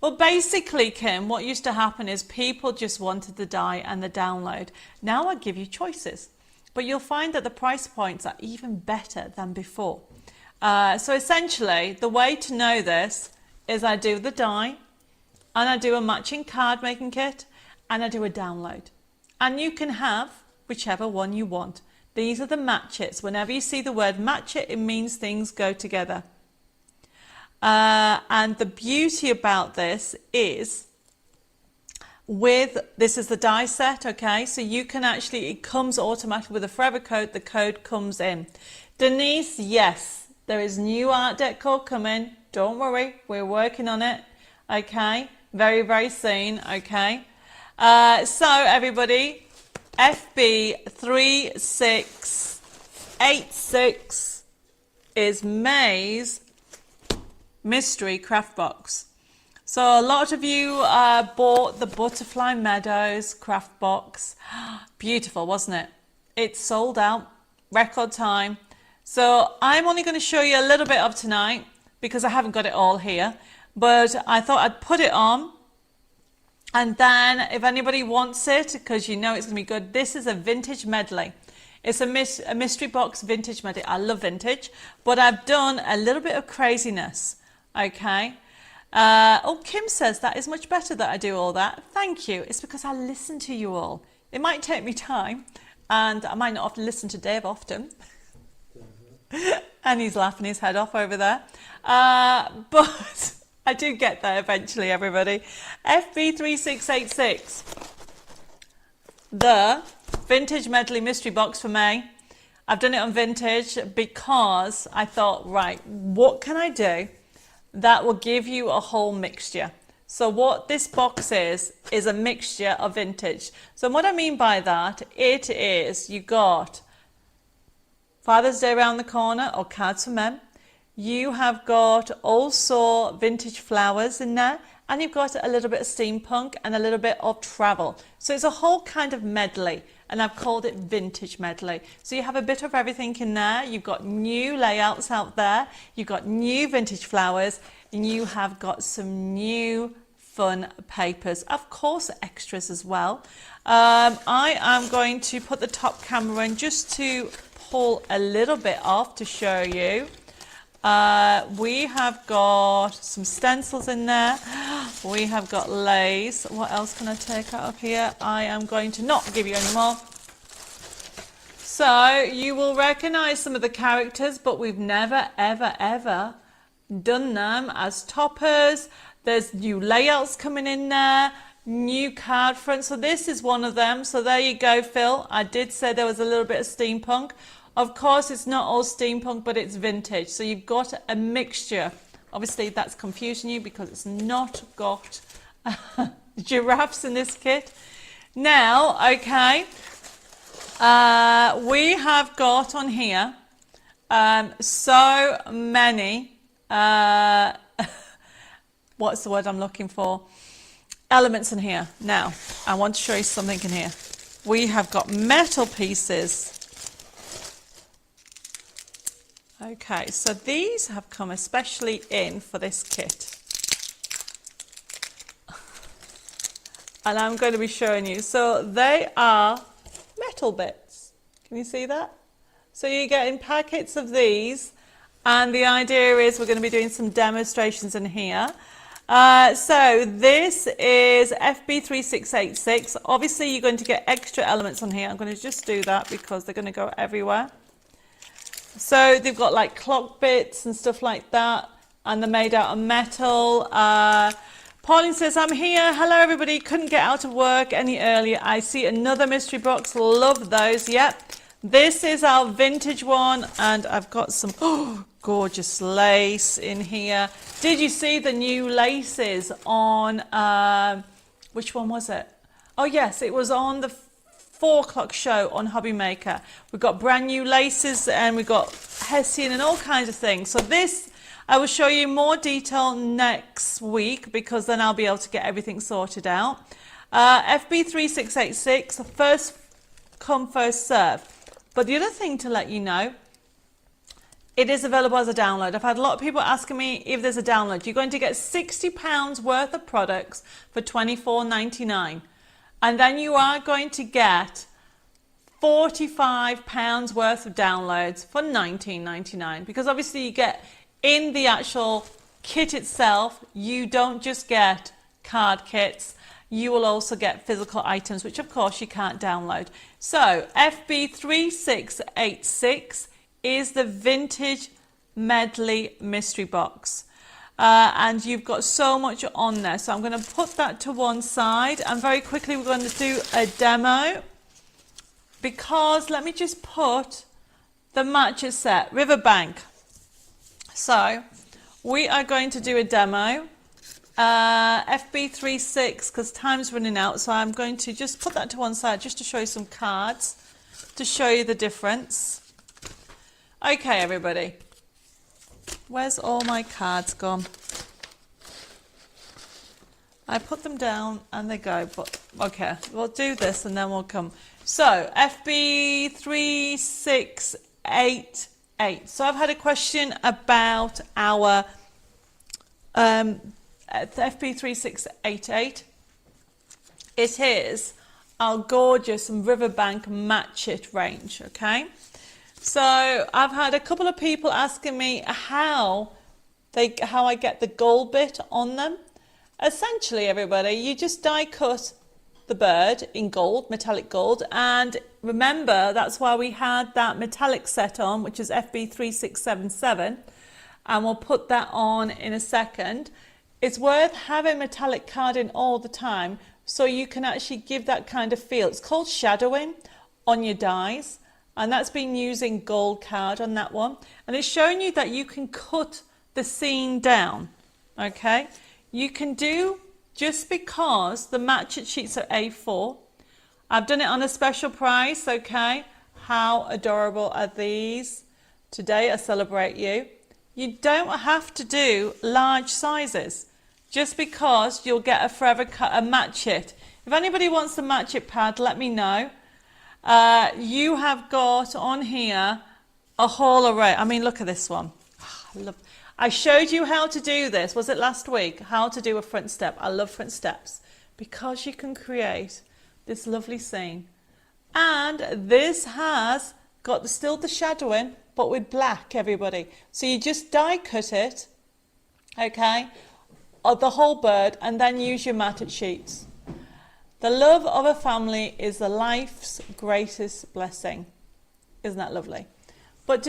Well, basically, Kim, what used to happen is people just wanted the die and the download. Now I give you choices, but you'll find that the price points are even better than before. So essentially, the way to know this is I do the die and I do a matching card making kit and I do a download. And you can have whichever one you want. These are the Match Its. Whenever you see the word Match It, it means things go together. And the beauty about this is this is the die set, okay? So you can actually, it comes automatically with a forever code, the code comes in. Denise, yes, there is new art decor coming. Don't worry, we're working on it. Okay, very, very soon. Okay. So everybody, FB3686 is May's mystery craft box. So a lot of you bought the Butterfly Meadows craft box. Beautiful, wasn't it? It's sold out, record time. So I'm only going to show you a little bit of tonight because I haven't got it all here. But I thought I'd put it on. And then if anybody wants it, because you know it's going to be good, this is a vintage medley. It's a mystery box vintage medley. I love vintage, but I've done a little bit of craziness. Okay. Oh, Kim says that is much better that I do all that. Thank you. It's because I listen to you all. It might take me time, and I might not have to listen to Dave often. And he's laughing his head off over there. But I do get there eventually, everybody. FB3686. The vintage medley mystery box for May. I've done it on vintage because I thought, right, what can I do that will give you a whole mixture? So what this box is a mixture of vintage. So what I mean by that, it is, you got Father's Day around the corner, or cards for men. You have got also vintage flowers in there, and you've got a little bit of steampunk and a little bit of travel. So it's a whole kind of medley, and I've called it vintage medley. So you have a bit of everything in there. You've got new layouts out there. You've got new vintage flowers, and you have got some new fun papers. Of course, extras as well. I am going to put the top camera in just to pull a little bit off to show you. We have got some stencils in there. We have got lace. What else can I take out of here? I am going to not give you any more. So you will recognize some of the characters, but we've never, ever, ever done them as toppers. There's new layouts coming in there, new card fronts. So this is one of them. So there you go, Phil. I did say there was a little bit of steampunk. Of course, it's not all steampunk, but it's vintage. So you've got a mixture. Obviously, that's confusing you because it's not got giraffes in this kit. Now, okay, we have got on here so many, what's the word I'm looking for? Elements in here. Now, I want to show you something in here. We have got metal pieces. Okay, so these have come especially in for this kit. And I'm going to be showing you. So they are metal bits. Can you see that? So you're getting packets of these. And the idea is we're going to be doing some demonstrations in here. So this is FB3686. Obviously, you're going to get extra elements on here. I'm going to just do that because they're going to go everywhere. So they've got like clock bits and stuff like that, and they're made out of metal. Pauline says, I'm here. Hello, everybody. Couldn't get out of work any earlier. I see another mystery box. Love those. Yep. This is our vintage one, and I've got some gorgeous lace in here. Did you see the new laces on, which one was it? Oh, yes, it was on the 4 o'clock show on Hobby Maker. We've got brand new laces, and we've got Hessian and all kinds of things. So this, I will show you more detail next week because then I'll be able to get everything sorted out. FB3686, first come, first serve. But the other thing to let you know, it is available as a download. I've had a lot of people asking me if there's a download. You're going to get £60 worth of products for $24.99. And then you are going to get £45 worth of downloads for $19.99. Because obviously you get in the actual kit itself, you don't just get card kits. You will also get physical items, which of course you can't download. So FB3686 is the vintage medley mystery box. And you've got so much on there. So I'm going to put that to one side. And very quickly we're going to do a demo. Because let me just put the match is set, riverbank. So we are going to do a demo. FB36, because time's running out, so I'm going to just put that to one side just to show you some cards to show you the difference. Okay, everybody, where's all my cards gone? I put them down and they go, but okay, we'll do this and then we'll come. So FB3688. So I've had a question about our FB3688. It is our gorgeous riverbank match it range. Okay, so I've had a couple of people asking me how I get the gold bit on them. Essentially, everybody, you just die cut the bird in gold, metallic gold, and remember that's why we had that metallic set on, which is FB3677, and we'll put that on in a second. It's worth having metallic card in all the time so you can actually give that kind of feel. It's called shadowing on your dies, and that's been using gold card on that one, and it's showing you that you can cut the scene down. Okay, you can do, just because the match it sheets are A4. I've done it on a special price. Okay, how adorable are these? Today I celebrate you. You don't have to do large sizes just because you'll get a forever cut, a match it. If anybody wants the match it pad, let me know. You have got on here a whole array. I mean, look at this one. I showed you how to do this. Was it last week? How to do a front step. I love front steps because you can create this lovely scene. And this has got still the shadowing, but with black, everybody. So you just die cut it, okay, of the whole bird, and then use your matted sheets. The love of a family is the life's greatest blessing. Isn't that lovely? But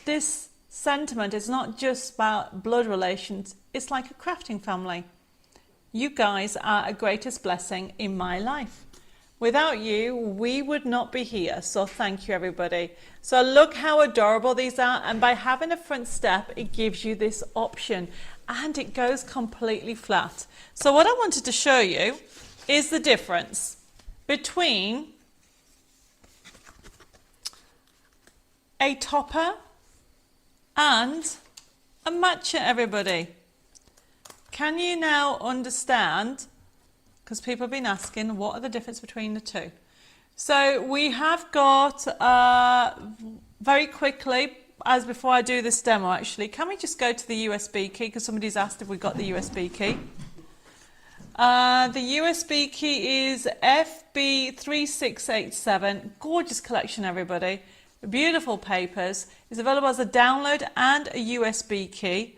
this sentiment is not just about blood relations. It's like a crafting family. You guys are a greatest blessing in my life. Without you, we would not be here. So thank you, everybody. So look how adorable these are. And by having a front step, it gives you this option. And it goes completely flat. So what I wanted to show you is the difference between a topper and a match it, everybody. Can you now understand? Because people have been asking, what are the difference between the two? So we have got, very quickly, as before I do this demo actually, can we just go to the USB key? Because somebody's asked if we got the USB key. The USB key is FB3687. Gorgeous collection, everybody. Beautiful papers. It's available as a download and a USB key.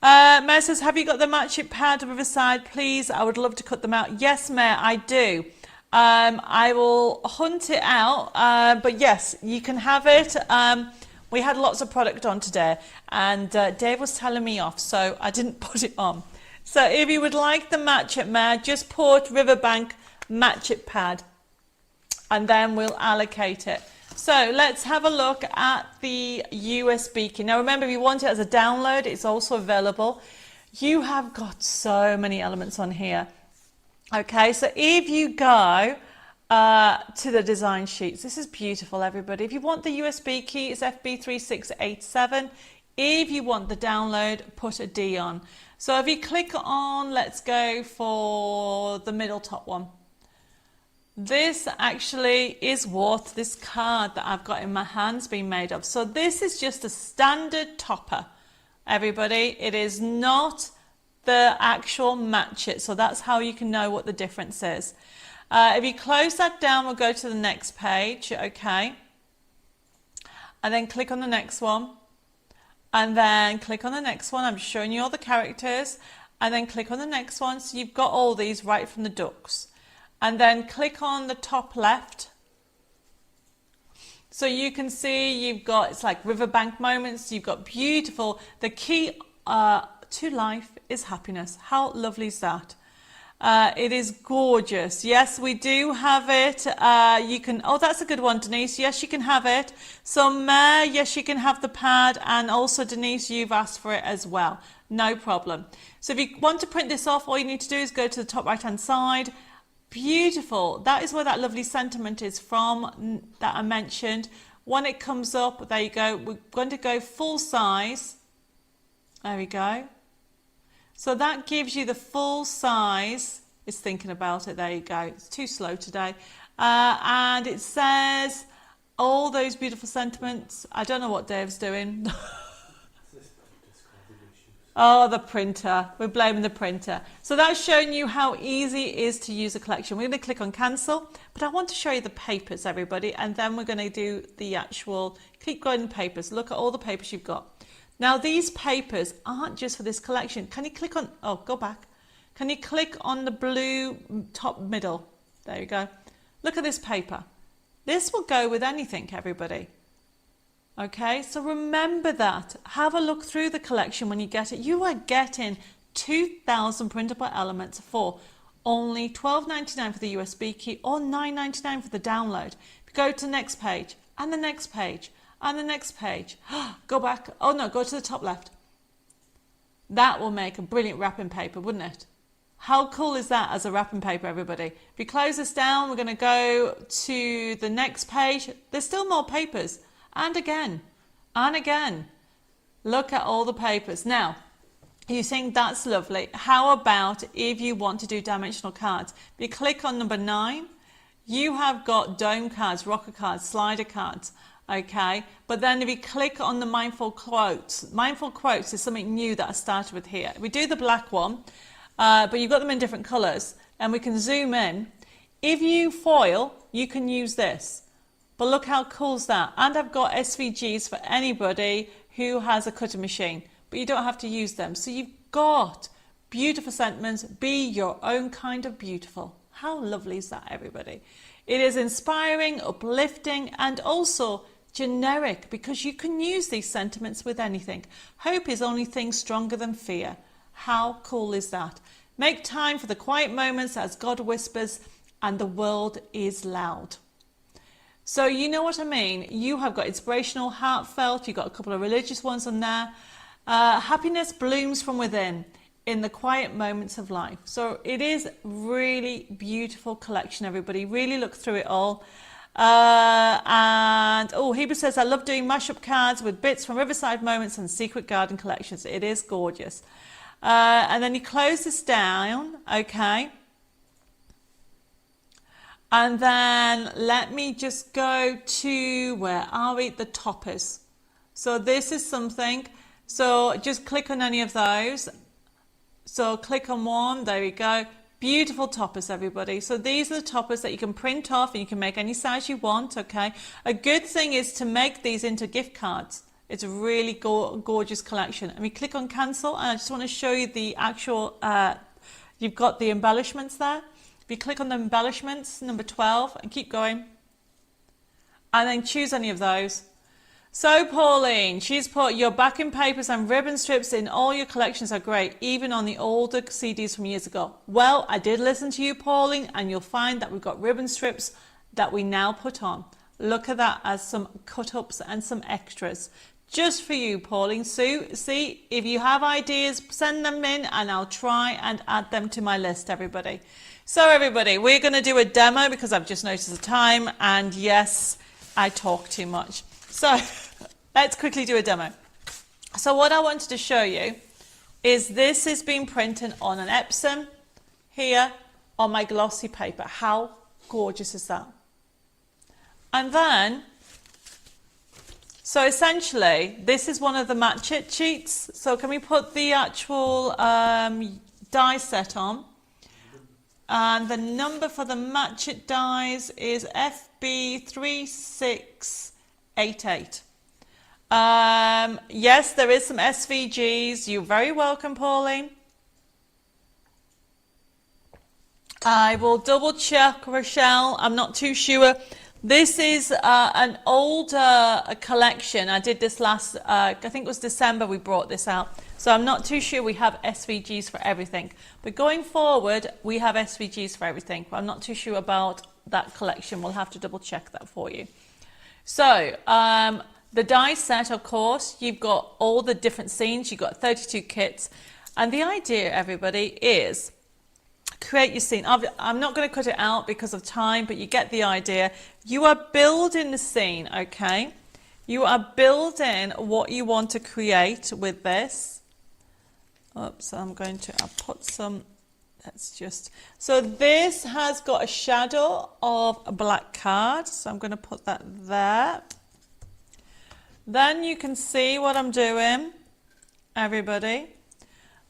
Mayor says, have you got the match it pad Riverside? Please, I would love to cut them out. Yes, Mayor, I do. I will hunt it out, but yes, you can have it. We had lots of product on today, and Dave was telling me off, so I didn't put it on. So if you would like the match it, Mayor, just put Riverbank match it pad, and then we'll allocate it. So let's have a look at the USB key. Now remember, if you want it as a download, it's also available. You have got so many elements on here. Okay, so if you go to the design sheets, this is beautiful, everybody. If you want the USB key, it's FB3687. If you want the download, put a D on. So if you click on, let's go for the middle top one. This actually is what this card that I've got in my hands been made of. So this is just a standard topper, everybody. It is not the actual match it. So that's how you can know what the difference is. If you close that down, we'll go to the next page, okay? And then click on the next one. And then click on the next one. I'm showing you all the characters. And then click on the next one. So you've got all these right from the ducks. And then click on the top left. So you can see you've got, it's like riverbank moments. You've got beautiful, the key to life is happiness. How lovely is that? It is gorgeous. Yes, we do have it. You can, oh, that's a good one, Denise. Yes, you can have it. So Mare, yes, you can have the pad. And also, Denise, you've asked for it as well. No problem. So if you want to print this off, all you need to do is go to the top right-hand side. Beautiful. That is where that lovely sentiment is from that I mentioned. When it comes up, there you go. We're going to go full size. There we go. So that gives you the full size. It's thinking about it. There you go. It's too slow today. And it says all those beautiful sentiments. I don't know what Dave's doing. Oh, the printer. We're blaming the printer. So that's showing you how easy it is to use a collection. We're going to click on cancel, but I want to show you the papers, everybody, and then we're going to do the actual, keep going papers. Look at all the papers you've got. Now, these papers aren't just for this collection. Can you click on, oh, go back. Can you click on the blue top middle? There you go. Look at this paper. This will go with anything, everybody. Okay, so remember that. Have a look through the collection when you get it. You are getting 2,000 printable elements for only $12.99 for the USB key or $9.99 for the download. Go to the next page and the next page and the next page. Go back. Oh no, go to the top left. That will make a brilliant wrapping paper, wouldn't it? How cool is that as a wrapping paper, everybody? If you close this down, we're going to go to the next page. There's still more papers. And again, and again. Look at all the papers. Now, you think that's lovely. How about if you want to do dimensional cards? If you click on number 9, you have got dome cards, rocker cards, slider cards. Okay, but then if you click on the mindful quotes is something new that I started with here. We do the black one, but you've got them in different colors, and we can zoom in. If you foil, you can use this. But look how cool is that. And I've got SVGs for anybody who has a cutting machine, but you don't have to use them. So you've got beautiful sentiments. Be your own kind of beautiful. How lovely is that, everybody? It is inspiring, uplifting, and also generic, because you can use these sentiments with anything. Hope is only thing stronger than fear. How cool is that? Make time for the quiet moments as God whispers and the world is loud. So you know what I mean? You have got inspirational, heartfelt, you've got a couple of religious ones on there. Happiness blooms from within in the quiet moments of life. So it is really beautiful collection, everybody. Really look through it all. And oh, Hebrew says, I love doing mashup cards with bits from Riverside Moments and Secret Garden collections. It is gorgeous. And then you close this down, okay? And then let me just go to, where are we? The toppers. So this is something. So just click on any of those. So click on one, there we go. Beautiful toppers, everybody. So these are the toppers that you can print off and you can make any size you want, okay? A good thing is to make these into gift cards. It's a really gorgeous collection. And we click on cancel, and I just want to show you the actual, you've got the embellishments there. If you click on the embellishments, number 12, and keep going, and then choose any of those. So Pauline, she's put your backing papers and ribbon strips in all your collections are great, even on the older CDs from years ago. Well, I did listen to you, Pauline, and you'll find that we've got ribbon strips that we now put on. Look at that as some cut-ups and some extras. Just for you, Pauline. Sue, see, if you have ideas, send them in and I'll try and add them to my list, everybody. So everybody, we're going to do a demo because I've just noticed the time, and yes, I talk too much. So let's quickly do a demo. So what I wanted to show you is this is being printed on an Epson here on my glossy paper. How gorgeous is that? And then, so essentially, this is one of the match it sheets. So can we put the actual die set on? And the number for the match it dies is FB3688. Yes, there is some SVGs. You're very welcome, Pauline. I will double check, Rochelle. I'm not too sure. This is an older collection. I did this last, I think it was December we brought this out. So I'm not too sure we have SVGs for everything. But going forward, we have SVGs for everything. But I'm not too sure about that collection. We'll have to double check that for you. So the die set, of course, you've got all the different scenes. You've got 32 kits. And the idea, everybody, is create your scene. I'm not going to cut it out because of time, but you get the idea. You are building the scene, okay? You are building what you want to create with this. Oops, I'll put some, so this has got a shadow of a black card. So I'm going to put that there. Then you can see what I'm doing, everybody.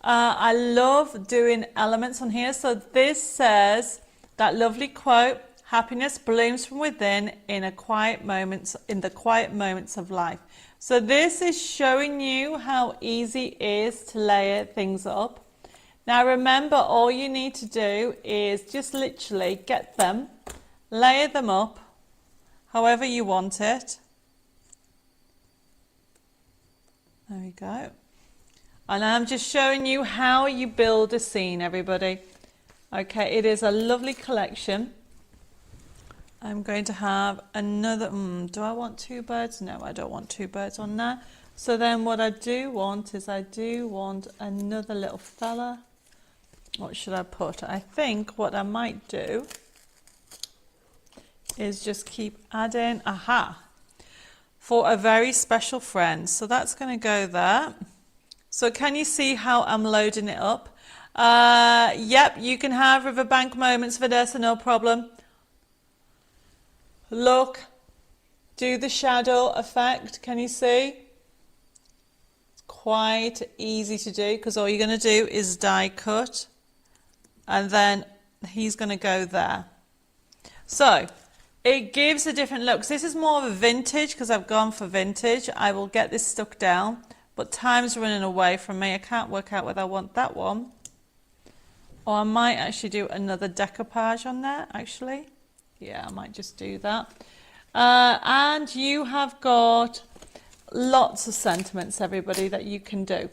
I love doing elements on here. So this says that lovely quote, happiness blooms from within in the quiet moments of life. So this is showing you how easy it is to layer things up. Now remember, all you need to do is just literally get them, layer them up however you want it. There we go. And I'm just showing you how you build a scene, everybody. Okay, it is a lovely collection. I'm going to have another, do I want two birds? No, I don't want two birds on there. So then what I do want is another little fella. What should I put? I think what I might do is just keep adding, for a very special friend. So that's going to go there. So can you see how I'm loading it up? Yep, you can have riverbank moments, Vanessa, no problem. Look, do the shadow effect. Can you see? It's quite easy to do because all you're going to do is die cut. And then he's going to go there. So it gives a different look. So this is more of a vintage because I've gone for vintage. I will get this stuck down. But time's running away from me. I can't work out whether I want that one. Or I might actually do another decoupage on there, actually. Yeah, I might just do that. And you have got lots of sentiments, everybody, that you can do.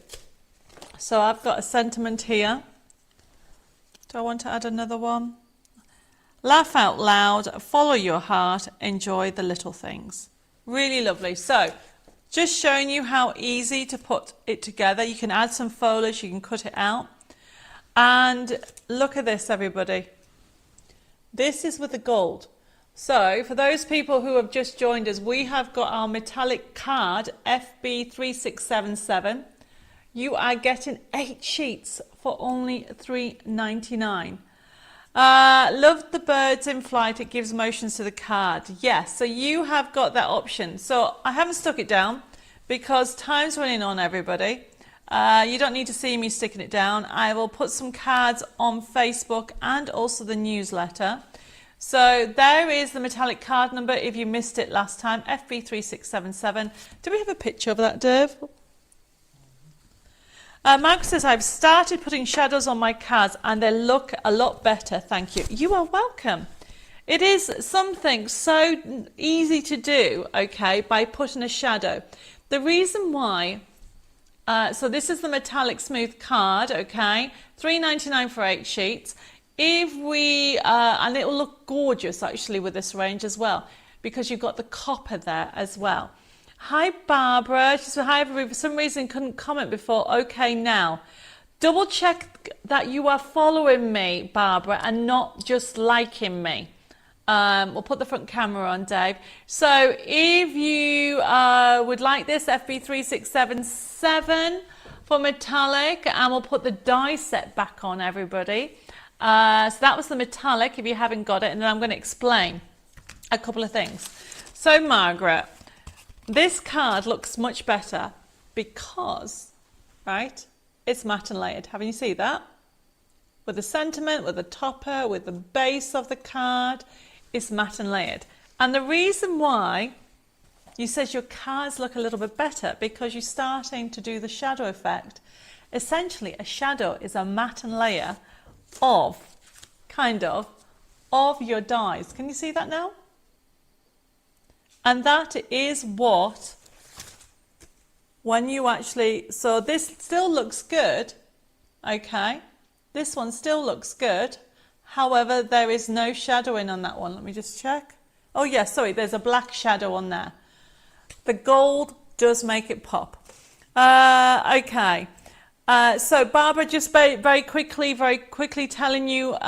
So I've got a sentiment here. Do I want to add another one? Laugh out loud, follow your heart, enjoy the little things. Really lovely. So just showing you how easy to put it together. You can add some foliage, you can cut it out. And look at this, everybody. This is with the gold. So for those people who have just joined us, we have got our metallic card, FB3677. You are getting 8 sheets for only $3.99. Love the birds in flight. It gives motions to the card. Yes, so you have got that option. So I haven't stuck it down because time's running on, everybody. You don't need to see me sticking it down. I will put some cards on Facebook and also the newsletter. So there is the metallic card number if you missed it last time, FB3677. Do we have a picture of that, Dave? Mark says, I've started putting shadows on my cards and they look a lot better, thank you. You are welcome. It is something so easy to do, okay, by putting a shadow. The reason why, so this is the metallic smooth card, okay, $3.99 for 8 sheets. If we, and it will look gorgeous actually with this range as well, because you've got the copper there as well. Hi Barbara, she said hi everybody, for some reason couldn't comment before. Okay, now double check that you are following me, Barbara, and not just liking me. We'll put the front camera on, Dave. So if you would like this, FB3677 for metallic, and we'll put the die set back on, everybody. So that was the metallic if you haven't got it, and then I'm going to explain a couple of things. So Margaret, this card looks much better because, right, it's matte and layered. Haven't you seen that? With the sentiment, with the topper, with the base of the card, it's matte and layered. And the reason why you says your cards look a little bit better because you're starting to do the shadow effect. Essentially, a shadow is a matte and layer of, kind of your dies. Can you see that now? And that is what when you actually, so this still looks good, okay? This one still looks good. However, there is no shadowing on that one. Let me just check. Oh yes, sorry, there's a black shadow on there. The gold does make it pop. Okay. So Barbara, just very quickly telling you,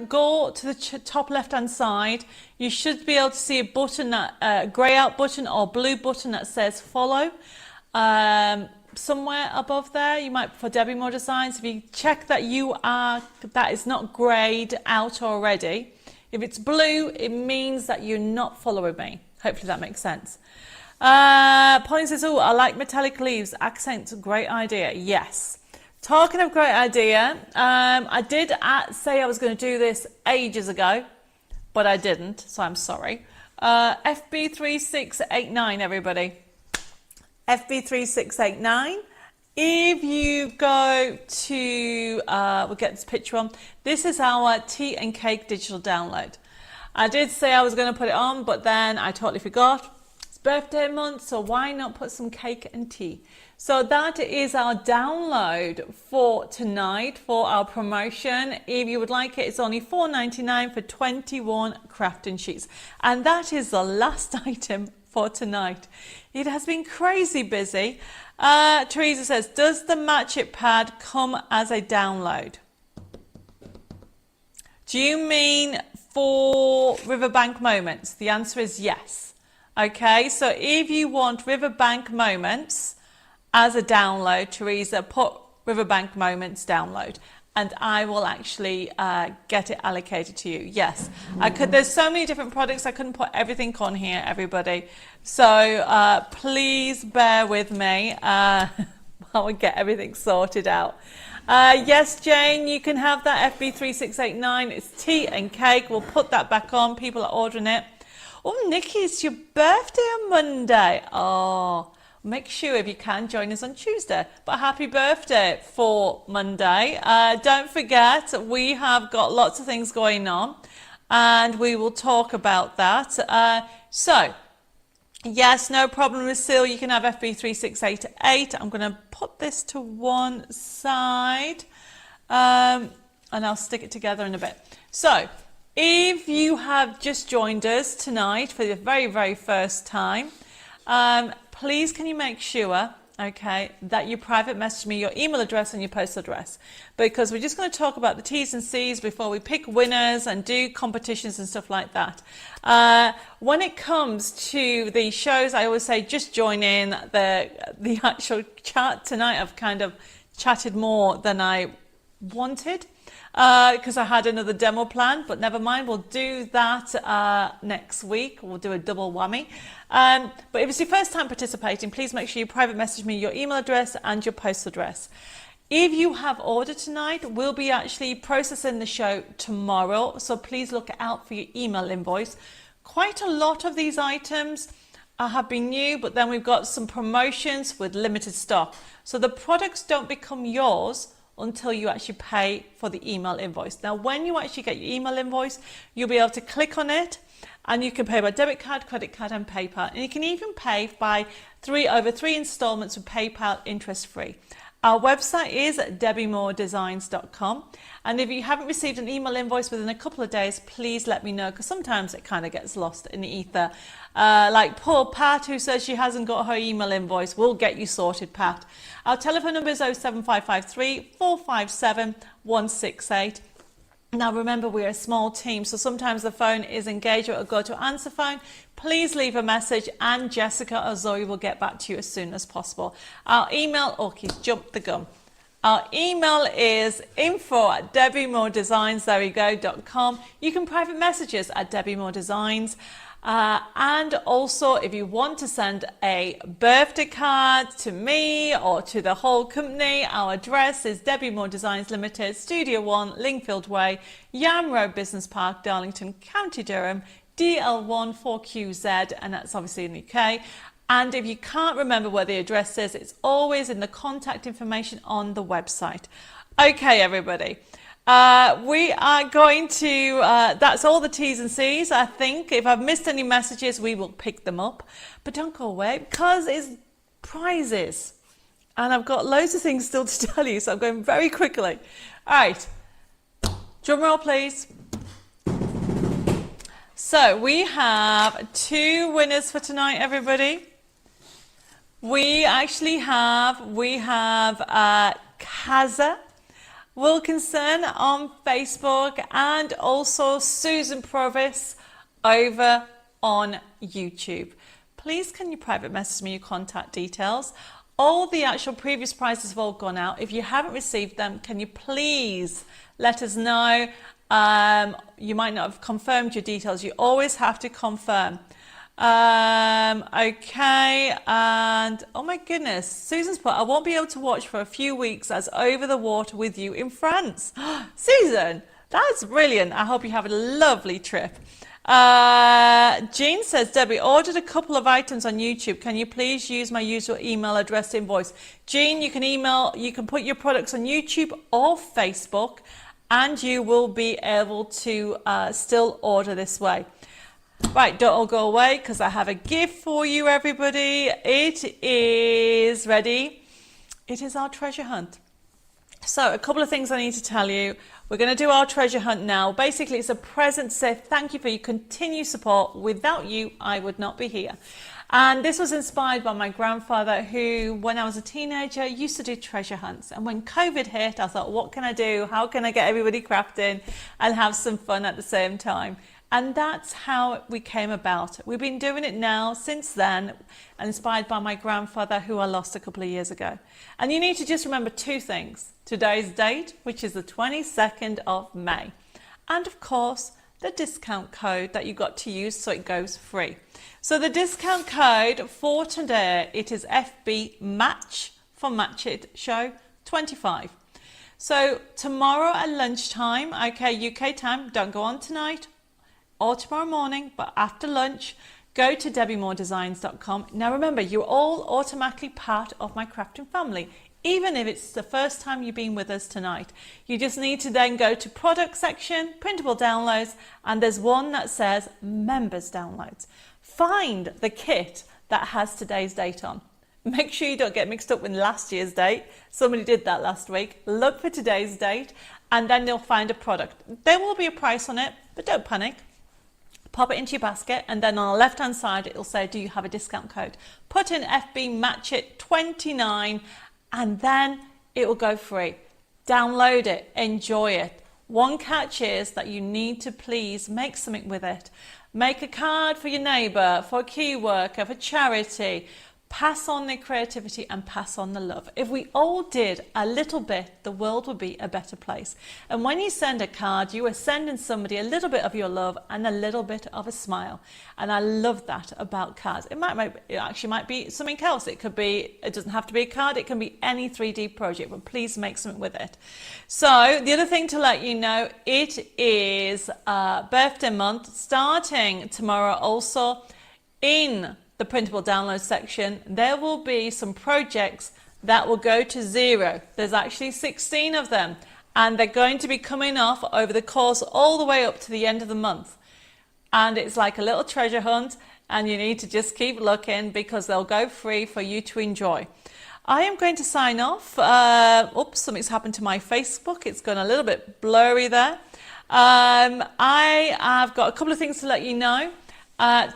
go to the top left-hand side. You should be able to see a button, grey out button or blue button that says follow. Somewhere above there, you might, for Debbie Moore Designs, if you check that that is not greyed out already. If it's blue, it means that you're not following me. Hopefully that makes sense. Pauline says, oh, I like metallic leaves. Accents, great idea. Yes. Talking of great idea, I did say I was going to do this ages ago, but I didn't, so I'm sorry. FB3689, everybody. FB3689. If you go to, we'll get this picture on. This is our tea and cake digital download. I did say I was going to put it on, but then I totally forgot. It's birthday month, so why not put some cake and tea? So that is our download for tonight for our promotion. If you would like it, it's only $4.99 for 21 crafting sheets. And that is the last item for tonight. It has been crazy busy. Teresa says, does the Match It pad come as a download? Do you mean for Riverbank Moments? The answer is yes. Okay, so if you want Riverbank Moments as a download, Teresa, put Riverbank Moments download, and I will actually get it allocated to you. Yes, there's so many different products, I couldn't put everything on here, everybody. So please bear with me while we get everything sorted out. Yes, Jane, you can have that FB3689. It's tea and cake. We'll put that back on. People are ordering it. Oh, Nikki, it's your birthday on Monday. Oh, make sure if you can join us on Tuesday. But happy birthday for Monday. Don't forget, we have got lots of things going on and we will talk about that. So, yes, no problem, Lucille. You can have FB3688. I'm going to put this to one side and I'll stick it together in a bit. So, if you have just joined us tonight for the very first time, please can you make sure, okay, that you private message me your email address and your postal address, because we're just going to talk about the T's and C's before we pick winners and do competitions and stuff like that. When it comes to the shows, I always say just join in. The actual chat tonight, I've kind of chatted more than I wanted because I had another demo plan, but never mind, we'll do that next week. We'll do a double whammy. But if it's your first time participating, please make sure you private message me your email address and your postal address. If you have ordered tonight, we'll be actually processing the show tomorrow, so please look out for your email invoice. Quite a lot of these items have been new, but then we've got some promotions with limited stock. So the products don't become yours until you actually pay for the email invoice. Now, when you actually get your email invoice, you'll be able to click on it and you can pay by debit card, credit card and PayPal. And you can even pay by over three installments with PayPal interest free. Our website is debbiemoredesigns.com. And if you haven't received an email invoice within a couple of days, please let me know, because sometimes it kind of gets lost in the ether. Like poor Pat, who says she hasn't got her email invoice. We'll get you sorted, Pat. Our telephone number is 07553 457 168. Now remember, we're a small team, so sometimes the phone is engaged or it'll go to answer phone. Please leave a message and Jessica or Zoe will get back to you as soon as possible. Our email, he's jumped the gun. Our email is info@debbiemoredesigns.com. You can private messages at Debbie Moore Designs. And also, if you want to send a birthday card to me or to the whole company, our address is Debbie Moore Designs Limited, Studio 1, Lingfield Way, Yam Road Business Park, Darlington, County Durham, DL1 4QZ, and that's obviously in the UK. And if you can't remember where the address is, it's always in the contact information on the website. Okay, everybody. We are going to, that's all the T's and C's, I think. If I've missed any messages, we will pick them up. But don't go away, because it's prizes. And I've got loads of things still to tell you, so I'm going very quickly. All right, drum roll, please. So we have 2 winners for tonight, everybody. We actually have Kaza Wilkinson on Facebook and also Susan Provis over on YouTube. Please can you private message me your contact details? All the actual previous prizes have all gone out. If you haven't received them, can you please let us know? You might not have confirmed your details. You always have to confirm. Okay, and oh my goodness, Susan's put, I won't be able to watch for a few weeks as over the water with you in France. Susan, that's brilliant. I hope you have a lovely trip. Jean says, Debbie, ordered a couple of items on YouTube. Can you please use my usual email address invoice? Jean, you can put your products on YouTube or Facebook and you will be able to still order this way. Right, don't all go away because I have a gift for you, everybody. It is ready. It is our treasure hunt. So a couple of things I need to tell you. We're going to do our treasure hunt now. Basically, it's a present to say thank you for your continued support. Without you, I would not be here. And this was inspired by my grandfather who, when I was a teenager, used to do treasure hunts. And when COVID hit, I thought, what can I do? How can I get everybody crafting and have some fun at the same time? And that's how we came about. We've been doing it now since then, inspired by my grandfather who I lost a couple of years ago. And you need to just remember 2 things. Today's date, which is the 22nd of May. And of course, the discount code that you got to use so it goes free. So the discount code for today, it is FB Match for Match It Show 25. So tomorrow at lunchtime, okay, UK time, don't go on tonight or tomorrow morning, but after lunch, go to debbiemoredesigns.com. Now remember, you're all automatically part of my crafting family, even if it's the first time you've been with us tonight. You just need to then go to product section, printable downloads, and there's one that says members downloads. Find the kit that has today's date on. Make sure you don't get mixed up with last year's date. Somebody did that last week. Look for today's date, and then you'll find a product. There will be a price on it, but don't panic. Pop it into your basket, and then on the left hand side it'll say, do you have a discount code? Put in FB Match It 29 and then it will go free. Download it, enjoy it. One catch is that you need to please make something with it. Make a card for your neighbour, for a key worker, for charity. Pass on the creativity and pass on the love. If we all did a little bit, the world would be a better place. And when you send a card, you are sending somebody a little bit of your love and a little bit of a smile. And I love that about cards. It actually might be something else. It doesn't have to be a card. It can be any 3D project, but please make something with it. So the other thing to let you know, it is birthday month starting tomorrow also in the printable download section. There will be some projects that will go to 0. There's actually 16 of them, and they're going to be coming off over the course all the way up to the end of the month. And it's like a little treasure hunt, and you need to just keep looking because they'll go free for you to enjoy. I am going to sign off. Oops, something's happened to my Facebook. It's gone a little bit blurry there. I have got a couple of things to let you know.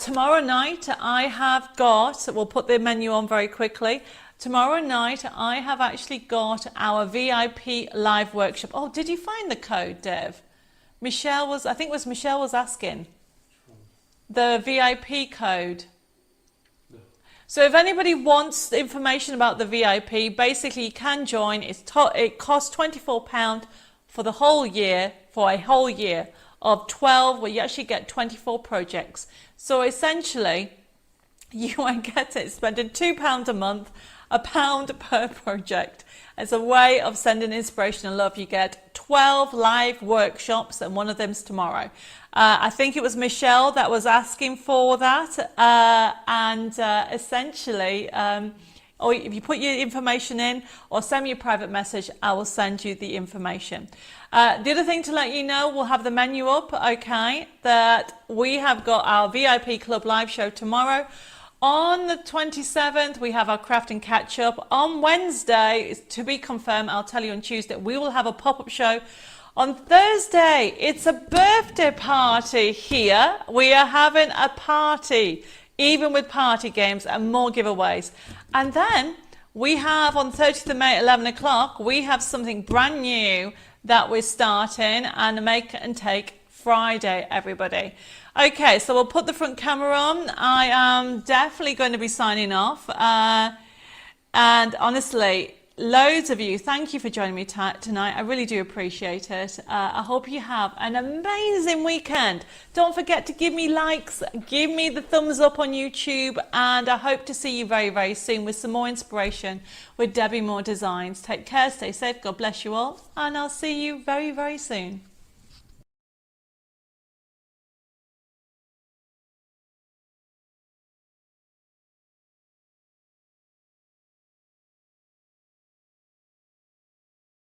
Tomorrow night we'll put the menu on very quickly. Tomorrow night I have actually got our VIP live workshop. Oh, did you find the code, Dev? Michelle was asking. The VIP code. No. So if anybody wants information about the VIP, basically you can join. It costs £24 for the whole year, for a whole year of 12, where you actually get 24 projects. So essentially, you might get it spending £2 a month, £1 per project. It's a way of sending inspiration and love. You get 12 live workshops, and one of them's tomorrow. I think it was Michelle that was asking for that, essentially, or if you put your information in or send me a private message, I will send you the information. The other thing to let you know, we'll have the menu up, okay, that we have got our VIP Club live show tomorrow. On the 27th, we have our crafting catch up. On Wednesday, it's to be confirmed, I'll tell you on Tuesday, we will have a pop-up show. On Thursday, it's a birthday party here. We are having a party, even with party games and more giveaways. And then we have on 30th of May at 11 o'clock, we have something brand new that we're starting, and a make and take Friday, everybody. Okay, so we'll put the front camera on. I am definitely going to be signing off. And honestly, loads of you, thank you for joining me tonight. I really do appreciate it. I hope you have an amazing weekend. Don't forget to give me likes, give me the thumbs up on YouTube, and I hope to see you very, very soon with some more inspiration with Debbie Moore Designs. Take care, stay safe, God bless you all, and I'll see you very, very soon.